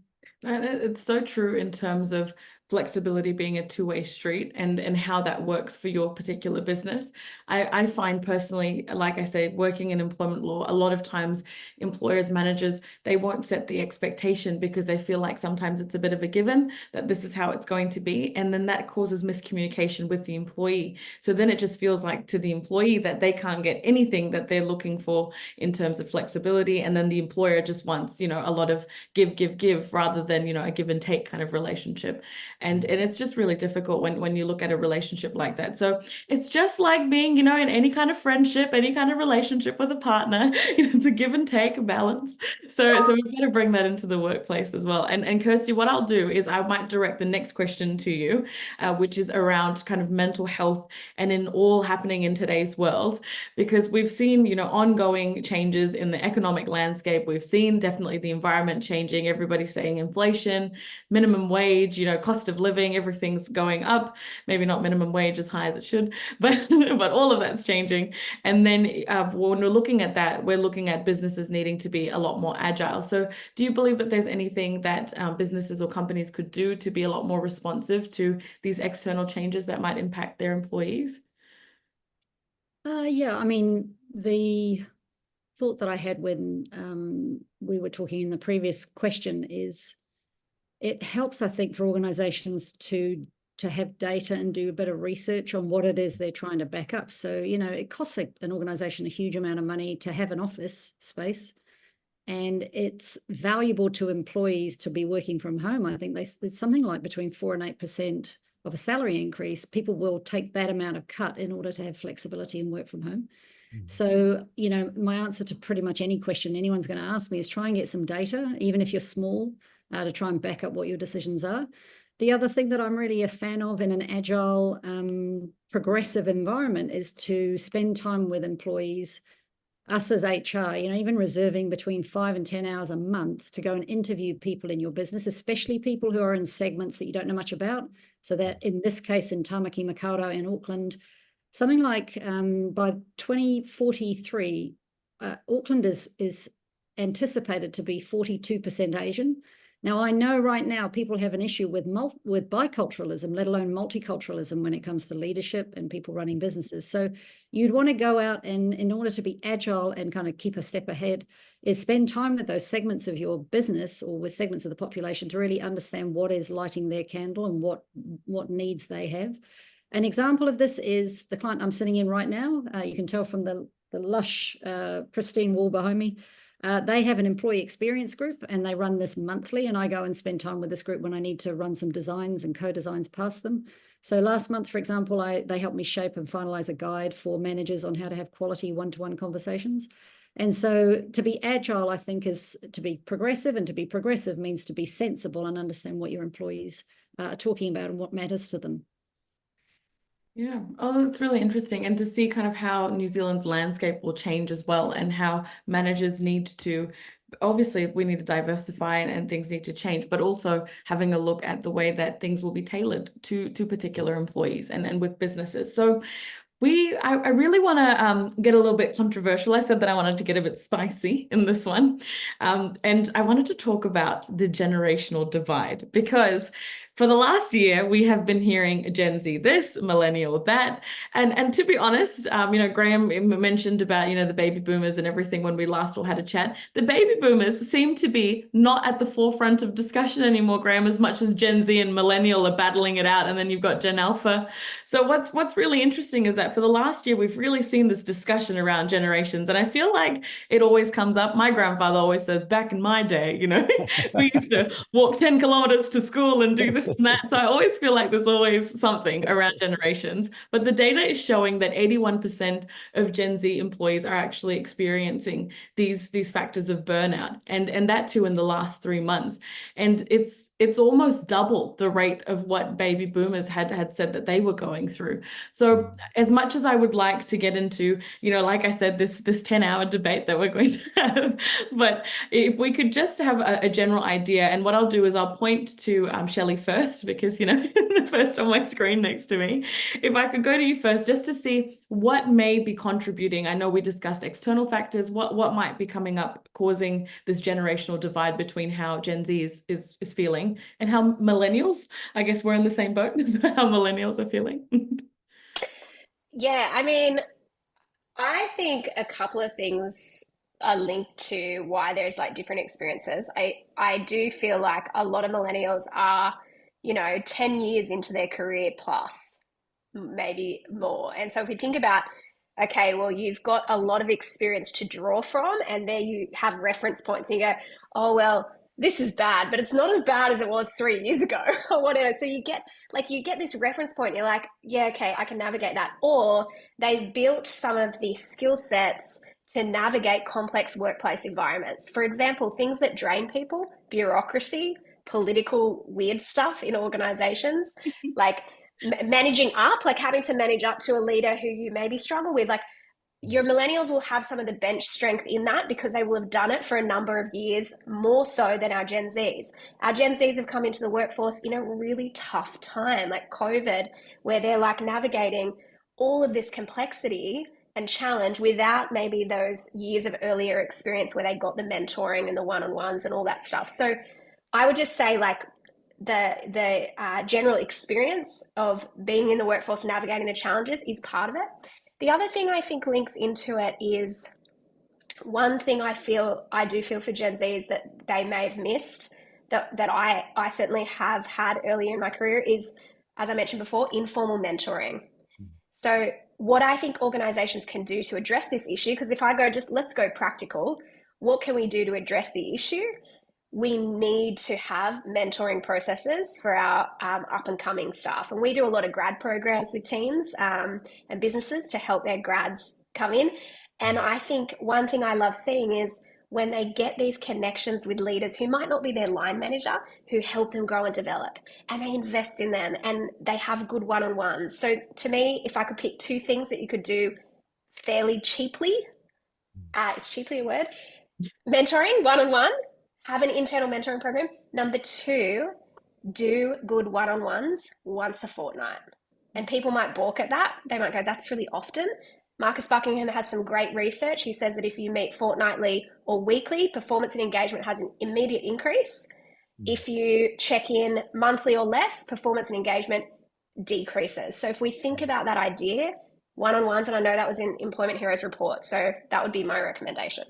And it's so true in terms of flexibility being a two-way street and how that works for your particular business. I find personally, like I say, working in employment law, a lot of times employers, managers, they won't set the expectation because they feel like sometimes it's a bit of a given that this is how it's going to be. And then that causes miscommunication with the employee. So then it just feels like to the employee that they can't get anything that they're looking for in terms of flexibility. And then the employer just wants, a lot of give rather than, a give and take kind of relationship. And it's just really difficult when you look at a relationship like that. So it's just like being, in any kind of friendship, any kind of relationship with a partner, it's a give and take, a balance. So we've got to bring that into the workplace as well. And Kirsty, what I'll do is I might direct the next question to you, which is around kind of mental health and in all happening in today's world, because we've seen, ongoing changes in the economic landscape. We've seen definitely the environment changing. Everybody's saying inflation, minimum wage, cost of living, everything's going up. Maybe not minimum wage as high as it should, but all of that's changing. And then when we're looking at that, we're looking at businesses needing to be a lot more agile. So do you believe that there's anything that businesses or companies could do to be a lot more responsive to these external changes that might impact their employees? Yeah, I mean, the thought that I had when we were talking in the previous question is it helps, I think, for organizations to have data and do a bit of research on what it is they're trying to back up. So, it costs an organization a huge amount of money to have an office space, and it's valuable to employees to be working from home. I think there's something like between 4 and 8% of a salary increase. People will take that amount of cut in order to have flexibility and work from home. So, my answer to pretty much any question anyone's going to ask me is try and get some data, even if you're small, to try and back up what your decisions are. The other thing that I'm really a fan of in an agile, progressive environment is to spend time with employees, us as HR, even reserving between 5 and 10 hours a month to go and interview people in your business, especially people who are in segments that you don't know much about. So that in this case, in Tamaki Makaurau in Auckland, something like by 2043, Auckland is anticipated to be 42% Asian. Now, I know right now people have an issue with biculturalism, let alone multiculturalism when it comes to leadership and people running businesses. So you'd want to go out and, in order to be agile and kind of keep a step ahead, is spend time with those segments of your business or with segments of the population to really understand what is lighting their candle and what needs they have. An example of this is the client I'm sitting in right now. You can tell from the lush, pristine wall behind me. They have an employee experience group and they run this monthly, and I go and spend time with this group when I need to run some designs and co-designs past them. So last month, for example, they helped me shape and finalize a guide for managers on how to have quality one-to-one conversations. And so to be agile, I think, is to be progressive, and to be progressive means to be sensible and understand what your employees are talking about and what matters to them. Yeah. Oh, it's really interesting. And to see kind of how New Zealand's landscape will change as well, and how managers need to, obviously we need to diversify and things need to change, but also having a look at the way that things will be tailored to particular employees and with businesses. So I really want to get a little bit controversial. I said that I wanted to get a bit spicy in this one. And I wanted to talk about the generational divide, because for the last year, we have been hearing Gen Z this, millennial that. And to be honest, Graeme mentioned about, the baby boomers and everything when we last all had a chat. The baby boomers seem to be not at the forefront of discussion anymore, Graeme, as much as Gen Z and millennial are battling it out. And then you've got Gen Alpha. So what's really interesting is that for the last year, we've really seen this discussion around generations. And I feel like it always comes up. My grandfather always says, back in my day, we used to walk 10 kilometers to school and do this and that. So I always feel like there's always something around generations. But the data is showing that 81% of Gen Z employees are actually experiencing these factors of burnout, and that too in the last 3 months. And it's it's almost double the rate of what baby boomers had said that they were going through. So as much as I would like to get into, like I said, this 10-hour debate that we're going to have, but if we could just have a general idea, and what I'll do is I'll point to Shelley first, because the first on my screen next to me. If I could go to you first, just to see what may be contributing. I know we discussed external factors, what might be coming up causing this generational divide between how Gen Z is feeling and how millennials, I guess we're in the same boat, how millennials are feeling. Yeah, I mean, I think a couple of things are linked to why there's like different experiences. I do feel like a lot of millennials are, 10 years into their career plus, maybe more. And so if we think about, okay, well, you've got a lot of experience to draw from, and there you have reference points, and you go, oh, well, this is bad, but it's not as bad as it was 3 years ago or whatever. So you get this reference point. And you're like, yeah, okay, I can navigate that. Or they've built some of the skill sets to navigate complex workplace environments. For example, things that drain people, bureaucracy, political weird stuff in organizations, like managing up, like having to manage up to a leader who you maybe struggle with. Like, your millennials will have some of the bench strength in that because they will have done it for a number of years, more so than our Gen Zs. Our Gen Zs have come into the workforce in a really tough time, like COVID, where they're like navigating all of this complexity and challenge without maybe those years of earlier experience where they got the mentoring and the one-on-ones and all that stuff. So I would just say, like, the general experience of being in the workforce, navigating the challenges, is part of it. The other thing I think links into it is, one thing I do feel for Gen Zs that they may have missed, that I certainly have had earlier in my career, is, as I mentioned before, informal mentoring. So what I think organizations can do to address this issue, because if I go, let's go practical, what can we do to address the issue? We need to have mentoring processes for our up and coming staff. And we do a lot of grad programs with teams and businesses to help their grads come in. And I think one thing I love seeing is when they get these connections with leaders who might not be their line manager, who help them grow and develop, and they invest in them and they have good one-on-ones. So to me, if I could pick two things that you could do fairly cheaply, is cheaply a word? Mentoring, one-on-one. Have an internal mentoring program. Number two, do good one-on-ones once a fortnight. And people might balk at that. They might go, that's really often. Marcus Buckingham has some great research. He says that if you meet fortnightly or weekly, performance and engagement has an immediate increase. If you check in monthly or less, performance and engagement decreases. So if we think about that idea, one-on-ones, and I know that was in Employment Heroes report, so that would be my recommendation.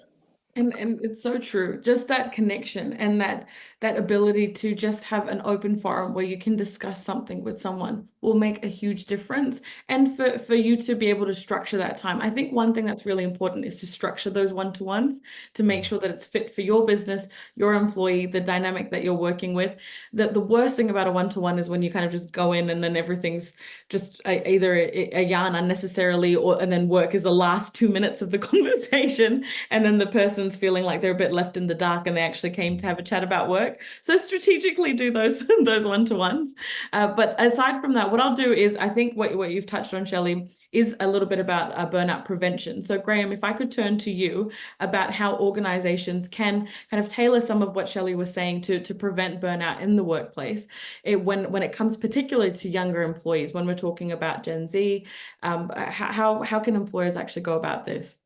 And it's so true. Just that connection and that ability to just have an open forum where you can discuss something with someone will make a huge difference. And for you to be able to structure that time, I think one thing that's really important is to structure those one-to-ones to make sure that it's fit for your business, your employee, the dynamic that you're working with. The worst thing about a one-to-one is when you kind of just go in and then everything's just either a yarn unnecessarily, and then work is the last 2 minutes of the conversation, and then the person's feeling like they're a bit left in the dark and they actually came to have a chat about work. So strategically do those one-to-ones. But aside from that, what I'll do is, I think what you've touched on, Shelley, is a little bit about burnout prevention. So Graeme, if I could turn to you about how organizations can kind of tailor some of what Shelley was saying to prevent burnout in the workplace, when it comes particularly to younger employees, when we're talking about Gen Z, how can employers actually go about this?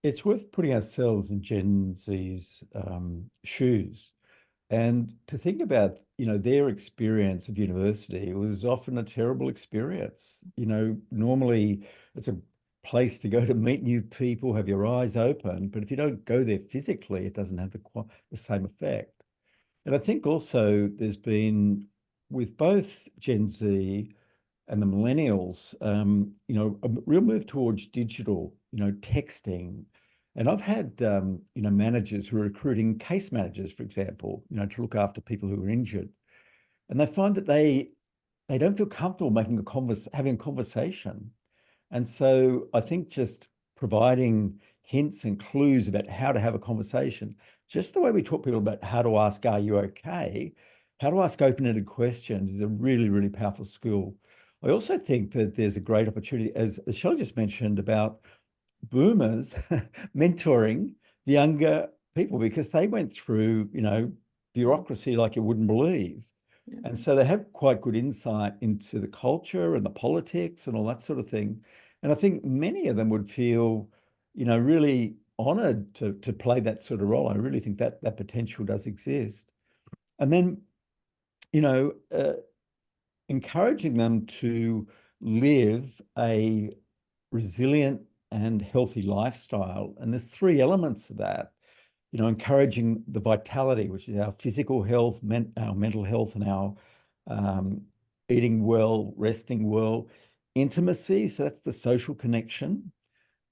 It's worth putting ourselves in Gen Z's shoes and to think about, their experience of university. It was often a terrible experience. Normally it's a place to go to meet new people, have your eyes open, but if you don't go there physically, it doesn't have the same effect. And I think also there's been, with both Gen Z and the millennials, a real move towards digital, texting. And I've had, managers who are recruiting case managers, for example, to look after people who are injured. And they find that they don't feel comfortable having a conversation. And so I think just providing hints and clues about how to have a conversation, just the way we taught people about how to ask, are you okay? how to ask open-ended questions is a really, really powerful skill. I also think that there's a great opportunity, as Shelley just mentioned, about boomers mentoring the younger people, because they went through, bureaucracy like you wouldn't believe. Yeah. And so they have quite good insight into the culture and the politics and all that sort of thing. And I think many of them would feel, really honoured to play that sort of role. I really think that potential does exist. And then, encouraging them to live a resilient and healthy lifestyle. And there's three elements to that. Encouraging the vitality, which is our physical health, our mental health, and our eating well, resting well. Intimacy, so that's the social connection.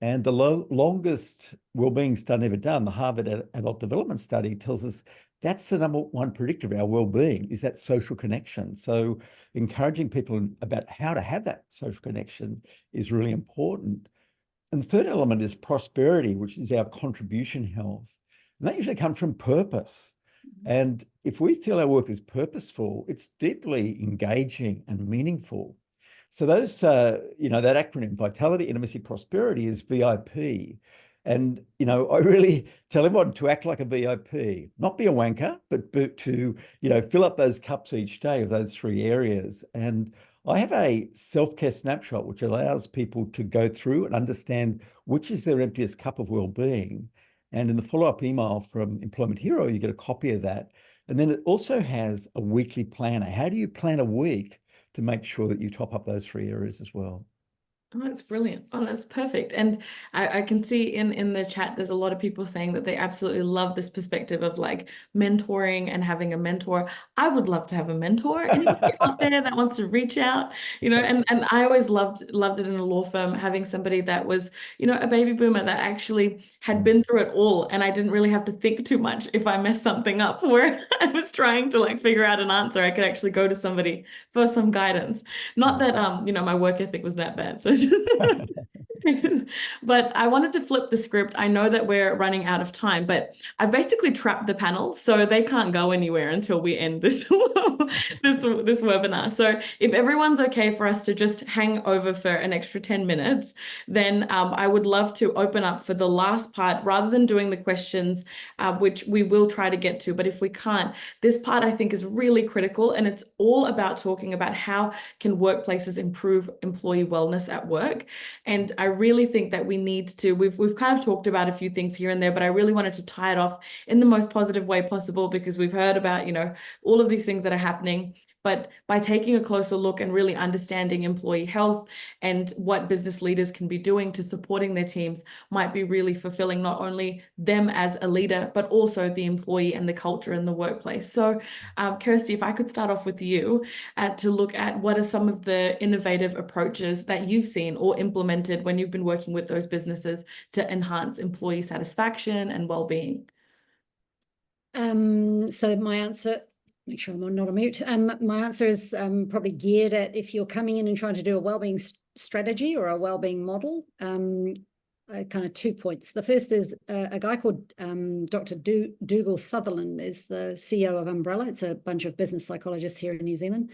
And the longest wellbeing study ever done, the Harvard Adult Development Study, tells us that's the number one predictor of our well-being, is that social connection. So encouraging people about how to have that social connection is really important. And the third element is prosperity, which is our contribution health. And that usually comes from purpose. And if we feel our work is purposeful, it's deeply engaging and meaningful. So those, that acronym, vitality, intimacy, prosperity, is VIP. And, I really tell everyone to act like a VIP, not be a wanker, but to, fill up those cups each day of those three areas. And I have a self-care snapshot, which allows people to go through and understand which is their emptiest cup of well-being. And in the follow-up email from Employment Hero, you get a copy of that. And then it also has a weekly planner. How do you plan a week to make sure that you top up those three areas as well? Oh, that's brilliant. Oh, that's perfect. And I can see in the chat, there's a lot of people saying that they absolutely love this perspective of like mentoring and having a mentor. I would love to have a mentor. Anybody out there that wants to reach out, and I always loved it in a law firm, having somebody that was, a baby boomer that actually had been through it all. And I didn't really have to think too much if I messed something up where I was trying to like figure out an answer. I could actually go to somebody for some guidance. Not that, my work ethic was that bad. So but I wanted to flip the script. I know that we're running out of time, but I basically trapped the panel so they can't go anywhere until we end this this webinar. So if everyone's okay for us to just hang over for an extra 10 minutes, then I would love to open up for the last part rather than doing the questions, which we will try to get to. But if we can't, this part I think is really critical, and it's all about talking about how can workplaces improve employee wellness at work. And I really think that we need to, we've kind of talked about a few things here and there, but I really wanted to tie it off in the most positive way possible, because we've heard about, all of these things that are happening. But by taking a closer look and really understanding employee health and what business leaders can be doing to supporting their teams might be really fulfilling not only them as a leader, but also the employee and the culture in the workplace. So Kirsty, if I could start off with you to look at what are some of the innovative approaches that you've seen or implemented when you've been working with those businesses to enhance employee satisfaction and well-being. So my answer, make sure I'm not on mute. My answer is probably geared at if you're coming in and trying to do a wellbeing strategy or a wellbeing model. Kind of 2 points. The first is a guy called Dr. Dougal Sutherland is the CEO of Umbrella. It's a bunch of business psychologists here in New Zealand.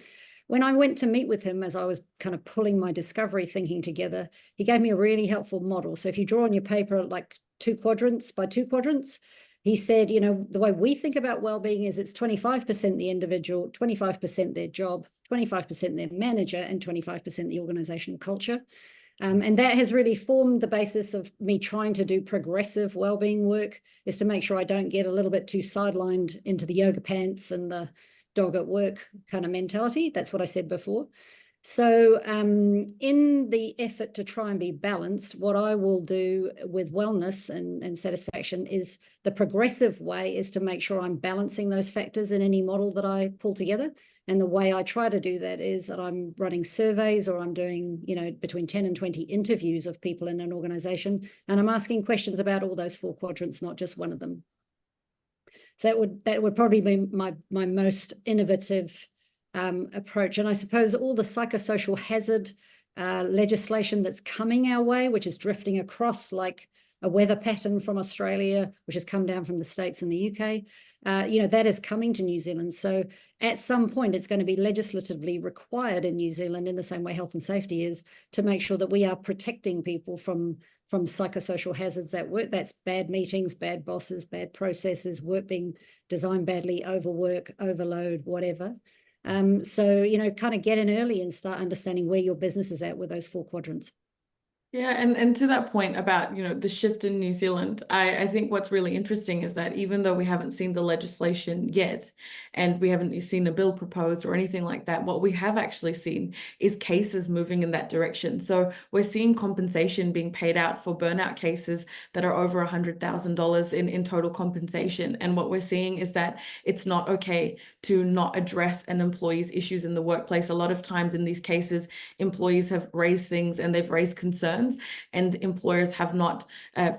When I went to meet with him, as I was kind of pulling my discovery thinking together, he gave me a really helpful model. So if you draw on your paper like 2 quadrants by 2 quadrants, he said, the way we think about well-being is it's 25% the individual, 25% their job, 25% their manager, and 25% the organizational culture. And that has really formed the basis of me trying to do progressive wellbeing work, is to make sure I don't get a little bit too sidelined into the yoga pants and the dog at work kind of mentality. That's what I said before. So in the effort to try and be balanced, what I will do with wellness and satisfaction is the progressive way is to make sure I'm balancing those factors in any model that I pull together. And the way I try to do that is that I'm running surveys, or I'm doing, between 10 and 20 interviews of people in an organization. And I'm asking questions about all those 4 quadrants, not just one of them. So that would probably be my most innovative approach. And I suppose all the psychosocial hazard legislation that's coming our way, which is drifting across like a weather pattern from Australia, which has come down from the States and the UK. That is coming to New Zealand. So at some point, it's going to be legislatively required in New Zealand, in the same way health and safety is, to make sure that we are protecting people from psychosocial hazards at work. That's bad meetings, bad bosses, bad processes, work being designed badly, overwork, overload, whatever. So, kind of get in early and start understanding where your business is at with those 4 quadrants. Yeah, and to that point about, the shift in New Zealand, I think what's really interesting is that even though we haven't seen the legislation yet, and we haven't seen a bill proposed or anything like that, what we have actually seen is cases moving in that direction. So we're seeing compensation being paid out for burnout cases that are over $100,000 in total compensation. And what we're seeing is that it's not okay to not address an employee's issues in the workplace. A lot of times in these cases, employees have raised things and they've raised concerns, and employers have not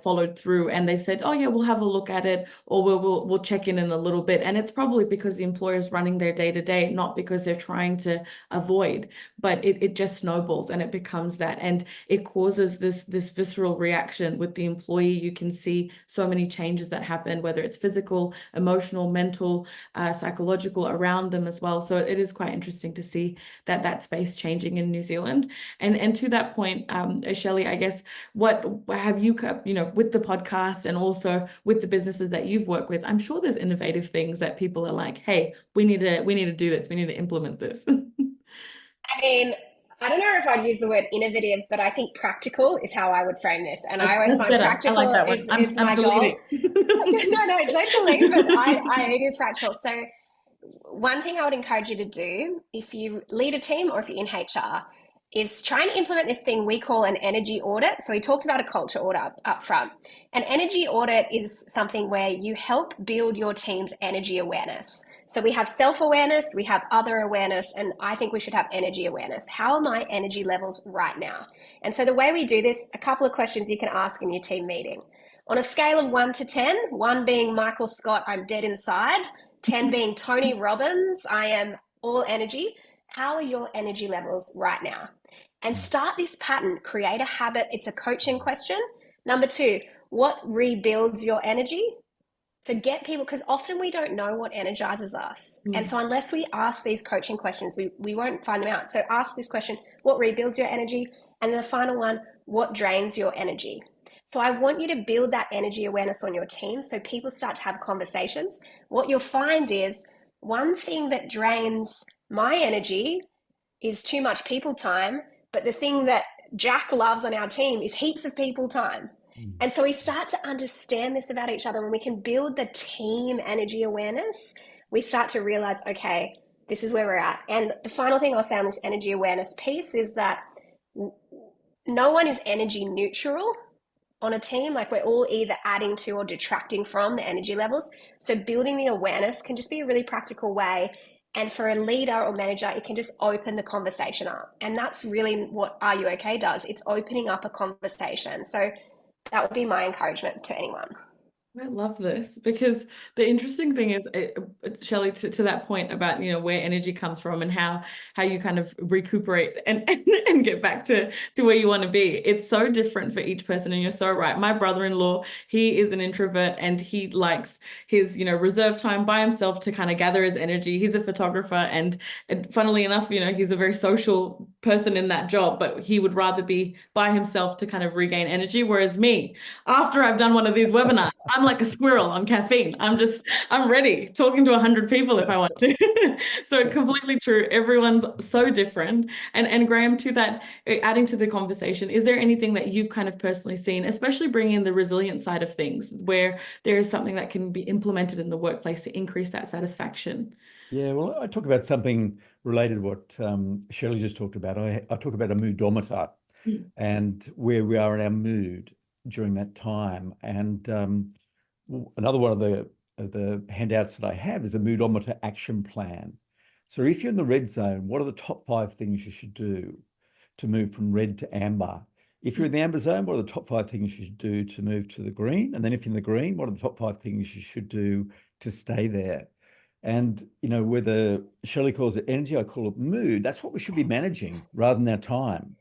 followed through, and they've said, oh yeah, we'll have a look at it, or we'll check in a little bit. And it's probably because the employer is running their day to day, not because they're trying to avoid, but it just snowballs and it becomes that, and it causes this visceral reaction with the employee. You can see so many changes that happen, whether it's physical, emotional, mental, psychological, around them as well. So it is quite interesting to see that space changing in New Zealand. And to that point, Shelley, I guess, what have you, with the podcast and also with the businesses that you've worked with, I'm sure there's innovative things that people are like, hey, we need to do this. We need to implement this. I mean, I don't know if I'd use the word innovative, but I think practical is how I would frame this. And I always find better. practical I like that one. is my goal. No, don't delete, but it is practical. So one thing I would encourage you to do if you lead a team or if you're in HR is try and implement this thing we call an energy audit. So we talked about a culture audit up front. An energy audit is something where you help build your team's energy awareness. So we have self-awareness, we have other awareness, and I think we should have energy awareness. How are my energy levels right now? And so the way we do this, a couple of questions you can ask in your team meeting. On a scale of 1 to 10, 1 being Michael Scott, I'm dead inside, 10 being Tony Robbins, I am all energy. How are your energy levels right now? And start this pattern, create a habit. It's a coaching question. Number 2, what rebuilds your energy? So get people, because often we don't know what energizes us. And so unless we ask these coaching questions, we won't find them out. So ask this question, what rebuilds your energy? And then the final one, what drains your energy? So I want you to build that energy awareness on your team so people start to have conversations. What you'll find is one thing that drains my energy is too much people time, but the thing that Jack loves on our team is heaps of people time. And so we start to understand this about each other. When we can build the team energy awareness, we start to realize, okay, this is where we're at. And the final thing I'll say on this energy awareness piece is that no one is energy neutral on a team. Like, we're all either adding to or detracting from the energy levels. So building the awareness can just be a really practical way. And for a leader or manager, it can just open the conversation up. And that's really what Are You Okay does. It's opening up a conversation. So that would be my encouragement to anyone. I love this, because the interesting thing is, Shelley, to that point about, where energy comes from and how you kind of recuperate and get back to where you want to be. It's so different for each person, and you're so right. My brother-in-law, he is an introvert and he likes his, reserve time by himself to kind of gather his energy. He's a photographer, and funnily enough, he's a very social person in that job, but he would rather be by himself to kind of regain energy. Whereas me, after I've done one of these webinars, I'm like a squirrel on caffeine. I'm ready, talking to 100 people if I want to. So completely true. Everyone's so different. And Graeme, to that, adding to the conversation, is there anything that you've kind of personally seen, especially bringing in the resilient side of things, where there is something that can be implemented in the workplace to increase that satisfaction? Yeah, well, I talk about something related to what Shelley just talked about. I talk about a moodometer and where we are in our mood during that time. And another one of the handouts that I have is a moodometer action plan. So if you're in the red zone, what are the top 5 things you should do to move from red to amber? If you're in the amber zone, what are the top 5 things you should do to move to the green? And then if you're in the green, what are the top 5 things you should do to stay there? And, whether Shelley calls it energy, I call it mood. That's what we should be managing rather than our time,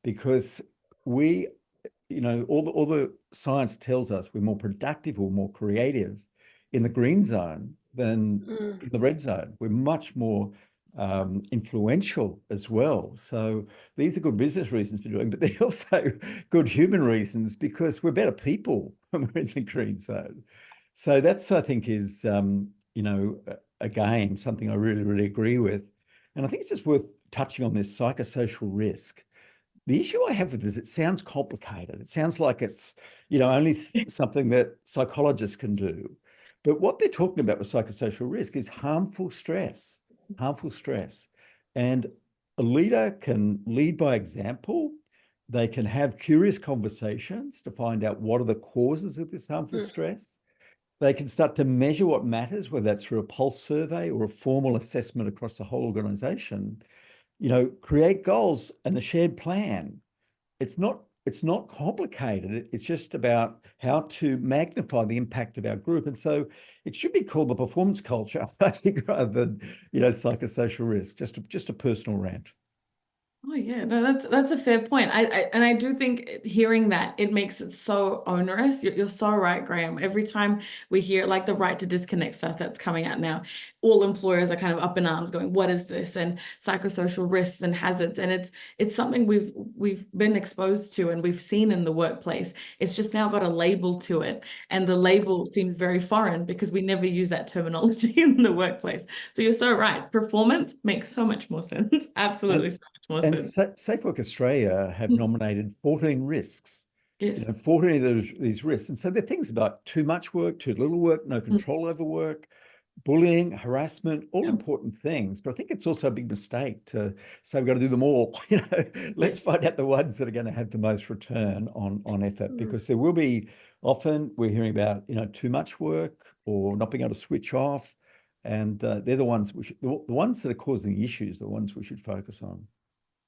because we all the science tells us we're more productive or more creative in the green zone than in the red zone. We're much more influential as well. So these are good business reasons for doing, but they're also good human reasons because we're better people when we're in the green zone. So that's, I think, is, again, something I really, really agree with. And I think it's just worth touching on this psychosocial risk. The issue I have with this, it sounds complicated. It sounds like it's, only something that psychologists can do. But what they're talking about with psychosocial risk is harmful stress. And a leader can lead by example. They can have curious conversations to find out what are the causes of this harmful stress. They can start to measure what matters, whether that's through a pulse survey or a formal assessment across the whole organization. Create goals and a shared plan. It's not complicated. It's just about how to magnify the impact of our group. And so it should be called the performance culture, I think, rather than, psychosocial risk, just a personal rant. Oh yeah, no, that's a fair point. I do think hearing that, it makes it so onerous. You're so right, Graeme. Every time we hear like the right to disconnect stuff that's coming out now, all employers are kind of up in arms going, what is this? And psychosocial risks and hazards. And it's something we've been exposed to and we've seen in the workplace. It's just now got a label to it. And the label seems very foreign because we never use that terminology in the workplace. So you're so right. Performance makes so much more sense. Absolutely so much more sense. And Safe Work Australia have nominated 14 risks. Yes. 14 of these risks. And so they're things about too much work, too little work, no control over work, bullying, harassment, all important things. But I think it's also a big mistake to say we've got to do them all. Let's find out the ones that are going to have the most return on effort, because there will be, often we're hearing about, too much work or not being able to switch off. And they're the ones the ones that are causing the issues, the ones we should focus on.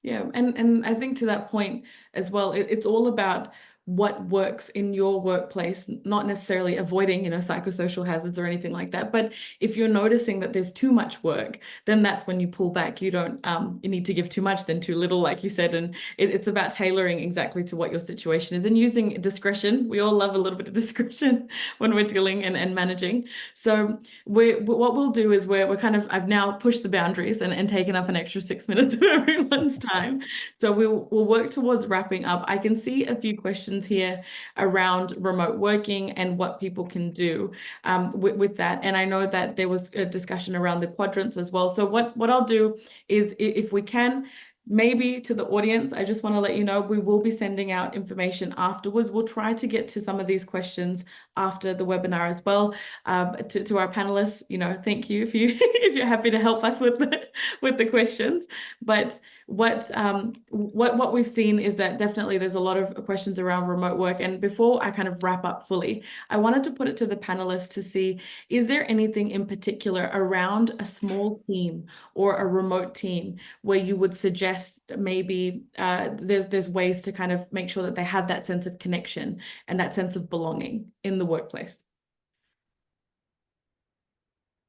Yeah, and I think to that point as well, it's all about what works in your workplace, not necessarily avoiding, psychosocial hazards or anything like that. But if you're noticing that there's too much work, then that's when you pull back. You don't, you need to give too much than too little, like you said. And it's about tailoring exactly to what your situation is and using discretion. We all love a little bit of discretion when we're dealing and managing. So what we'll do is I've now pushed the boundaries and taken up an extra 6 minutes of everyone's time. So we'll work towards wrapping up. I can see a few questions here around remote working and what people can do with that. And I know that there was a discussion around the quadrants as well. So what I'll do is, if we can, maybe to the audience, I just want to let you know we will be sending out information afterwards. We'll try to get to some of these questions after the webinar as well. To our panelists, thank you if you're happy to help us with the questions. But what we've seen is that definitely there's a lot of questions around remote work. And before I kind of wrap up fully, I wanted to put it to the panelists to see, is there anything in particular around a small team or a remote team where you would suggest maybe there's ways to kind of make sure that they have that sense of connection and that sense of belonging in the workplace?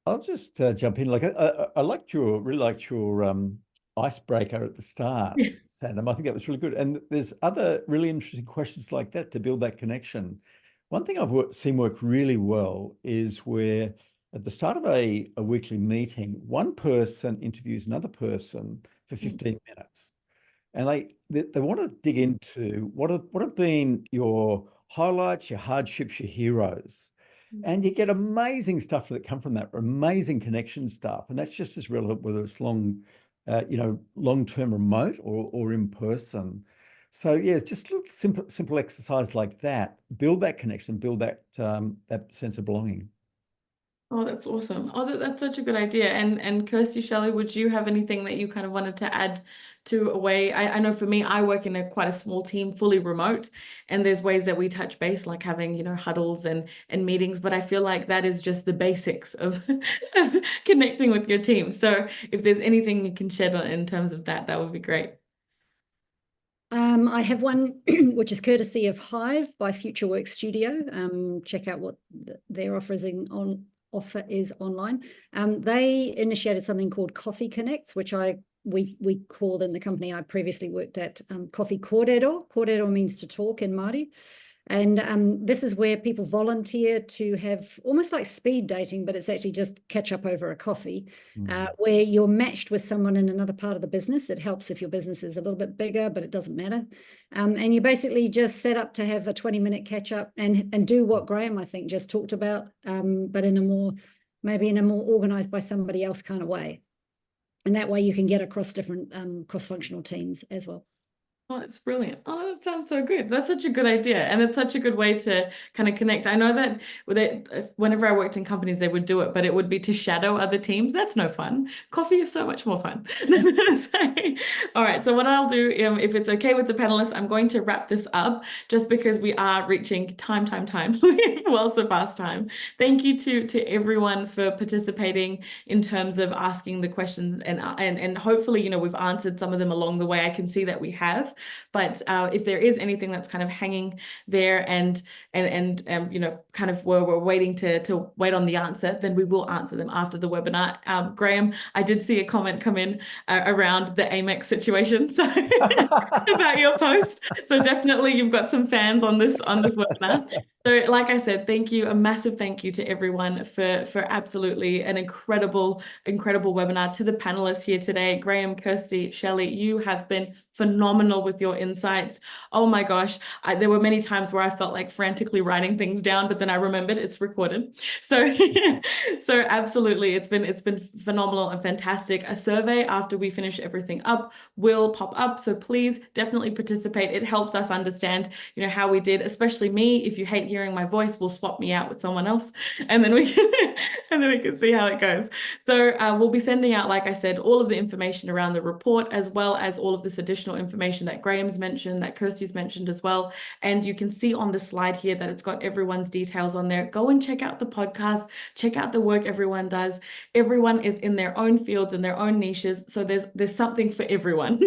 I'll just jump in. Like I really liked your icebreaker at the start, Sanam. I think that was really good. And there's other really interesting questions like that to build that connection. One thing I've seen work really well is where at the start of a weekly meeting, one person interviews another person for 15 minutes. And they want to dig into what have been your highlights, your hardships, your heroes. And you get amazing stuff that come from that, amazing connection stuff. And that's just as relevant whether it's long-term remote or in person. So yeah, it's just a little simple exercise like that. Build that connection, build that sense of belonging. Oh, that's awesome. Oh, that's such a good idea. And Kirsty, Shelley, would you have anything that you kind of wanted to add to a way? I know for me, I work in quite a small team, fully remote, and there's ways that we touch base, like having, huddles and meetings, but I feel like that is just the basics of connecting with your team. So if there's anything you can shed on in terms of that would be great. I have one which is courtesy of Hive by Future Work Studio. Check out what their offer is online. They initiated something called Coffee Connects, which I we called in the company I previously worked at Coffee Kōrero. Kōrero means to talk in Māori. And this is where people volunteer to have almost like speed dating, but it's actually just catch up over a coffee, where you're matched with someone in another part of the business. It helps if your business is a little bit bigger, but it doesn't matter. And you basically just set up to have a 20-minute catch up and do what Graeme, I think, just talked about, but maybe in a more organized by somebody else kind of way. And that way you can get across different cross-functional teams as well. Oh, it's brilliant. Oh, that sounds so good. That's such a good idea. And it's such a good way to kind of connect. I know that whenever I worked in companies, they would do it, but it would be to shadow other teams. That's no fun. Coffee is so much more fun. All right. So what I'll do, if it's okay with the panelists, I'm going to wrap this up just because we are reaching time. We've well surpassed time. Thank you to everyone for participating in terms of asking the questions and hopefully, we've answered some of them along the way. I can see that we have. But if there is anything that's kind of hanging there and kind of we're waiting to wait on the answer, then we will answer them after the webinar. Graeme, I did see a comment come in around the Amex situation, so about your post. So definitely you've got some fans on this webinar. So like I said, thank you, a massive thank you to everyone for absolutely an incredible webinar. To the panelists here today, Graeme, Kirsty, Shelley, you have been phenomenal with your insights. Oh my gosh, there were many times where I felt like frantically writing things down, but then I remembered it's recorded. So so absolutely, it's been phenomenal and fantastic. A survey after we finish everything up will pop up, so please definitely participate. It helps us understand how we did, especially me. If you hate hearing my voice, will swap me out with someone else, and then we can see how it goes. So we'll be sending out, like I said, all of the information around the report, as well as all of this additional information that Graeme's mentioned, that Kirsty's mentioned as well. And you can see on the slide here that it's got everyone's details on there. Go and check out the podcast, check out the work everyone does. Everyone is in their own fields and their own niches, so there's something for everyone,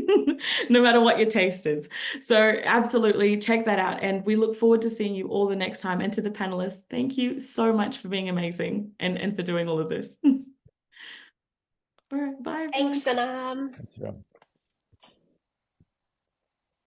no matter what your taste is. So absolutely check that out, and we look forward to seeing you all the next time. And to the panelists, thank you so much for being amazing and for doing all of this. All right, bye everyone. Thanks, Sanam. That's right.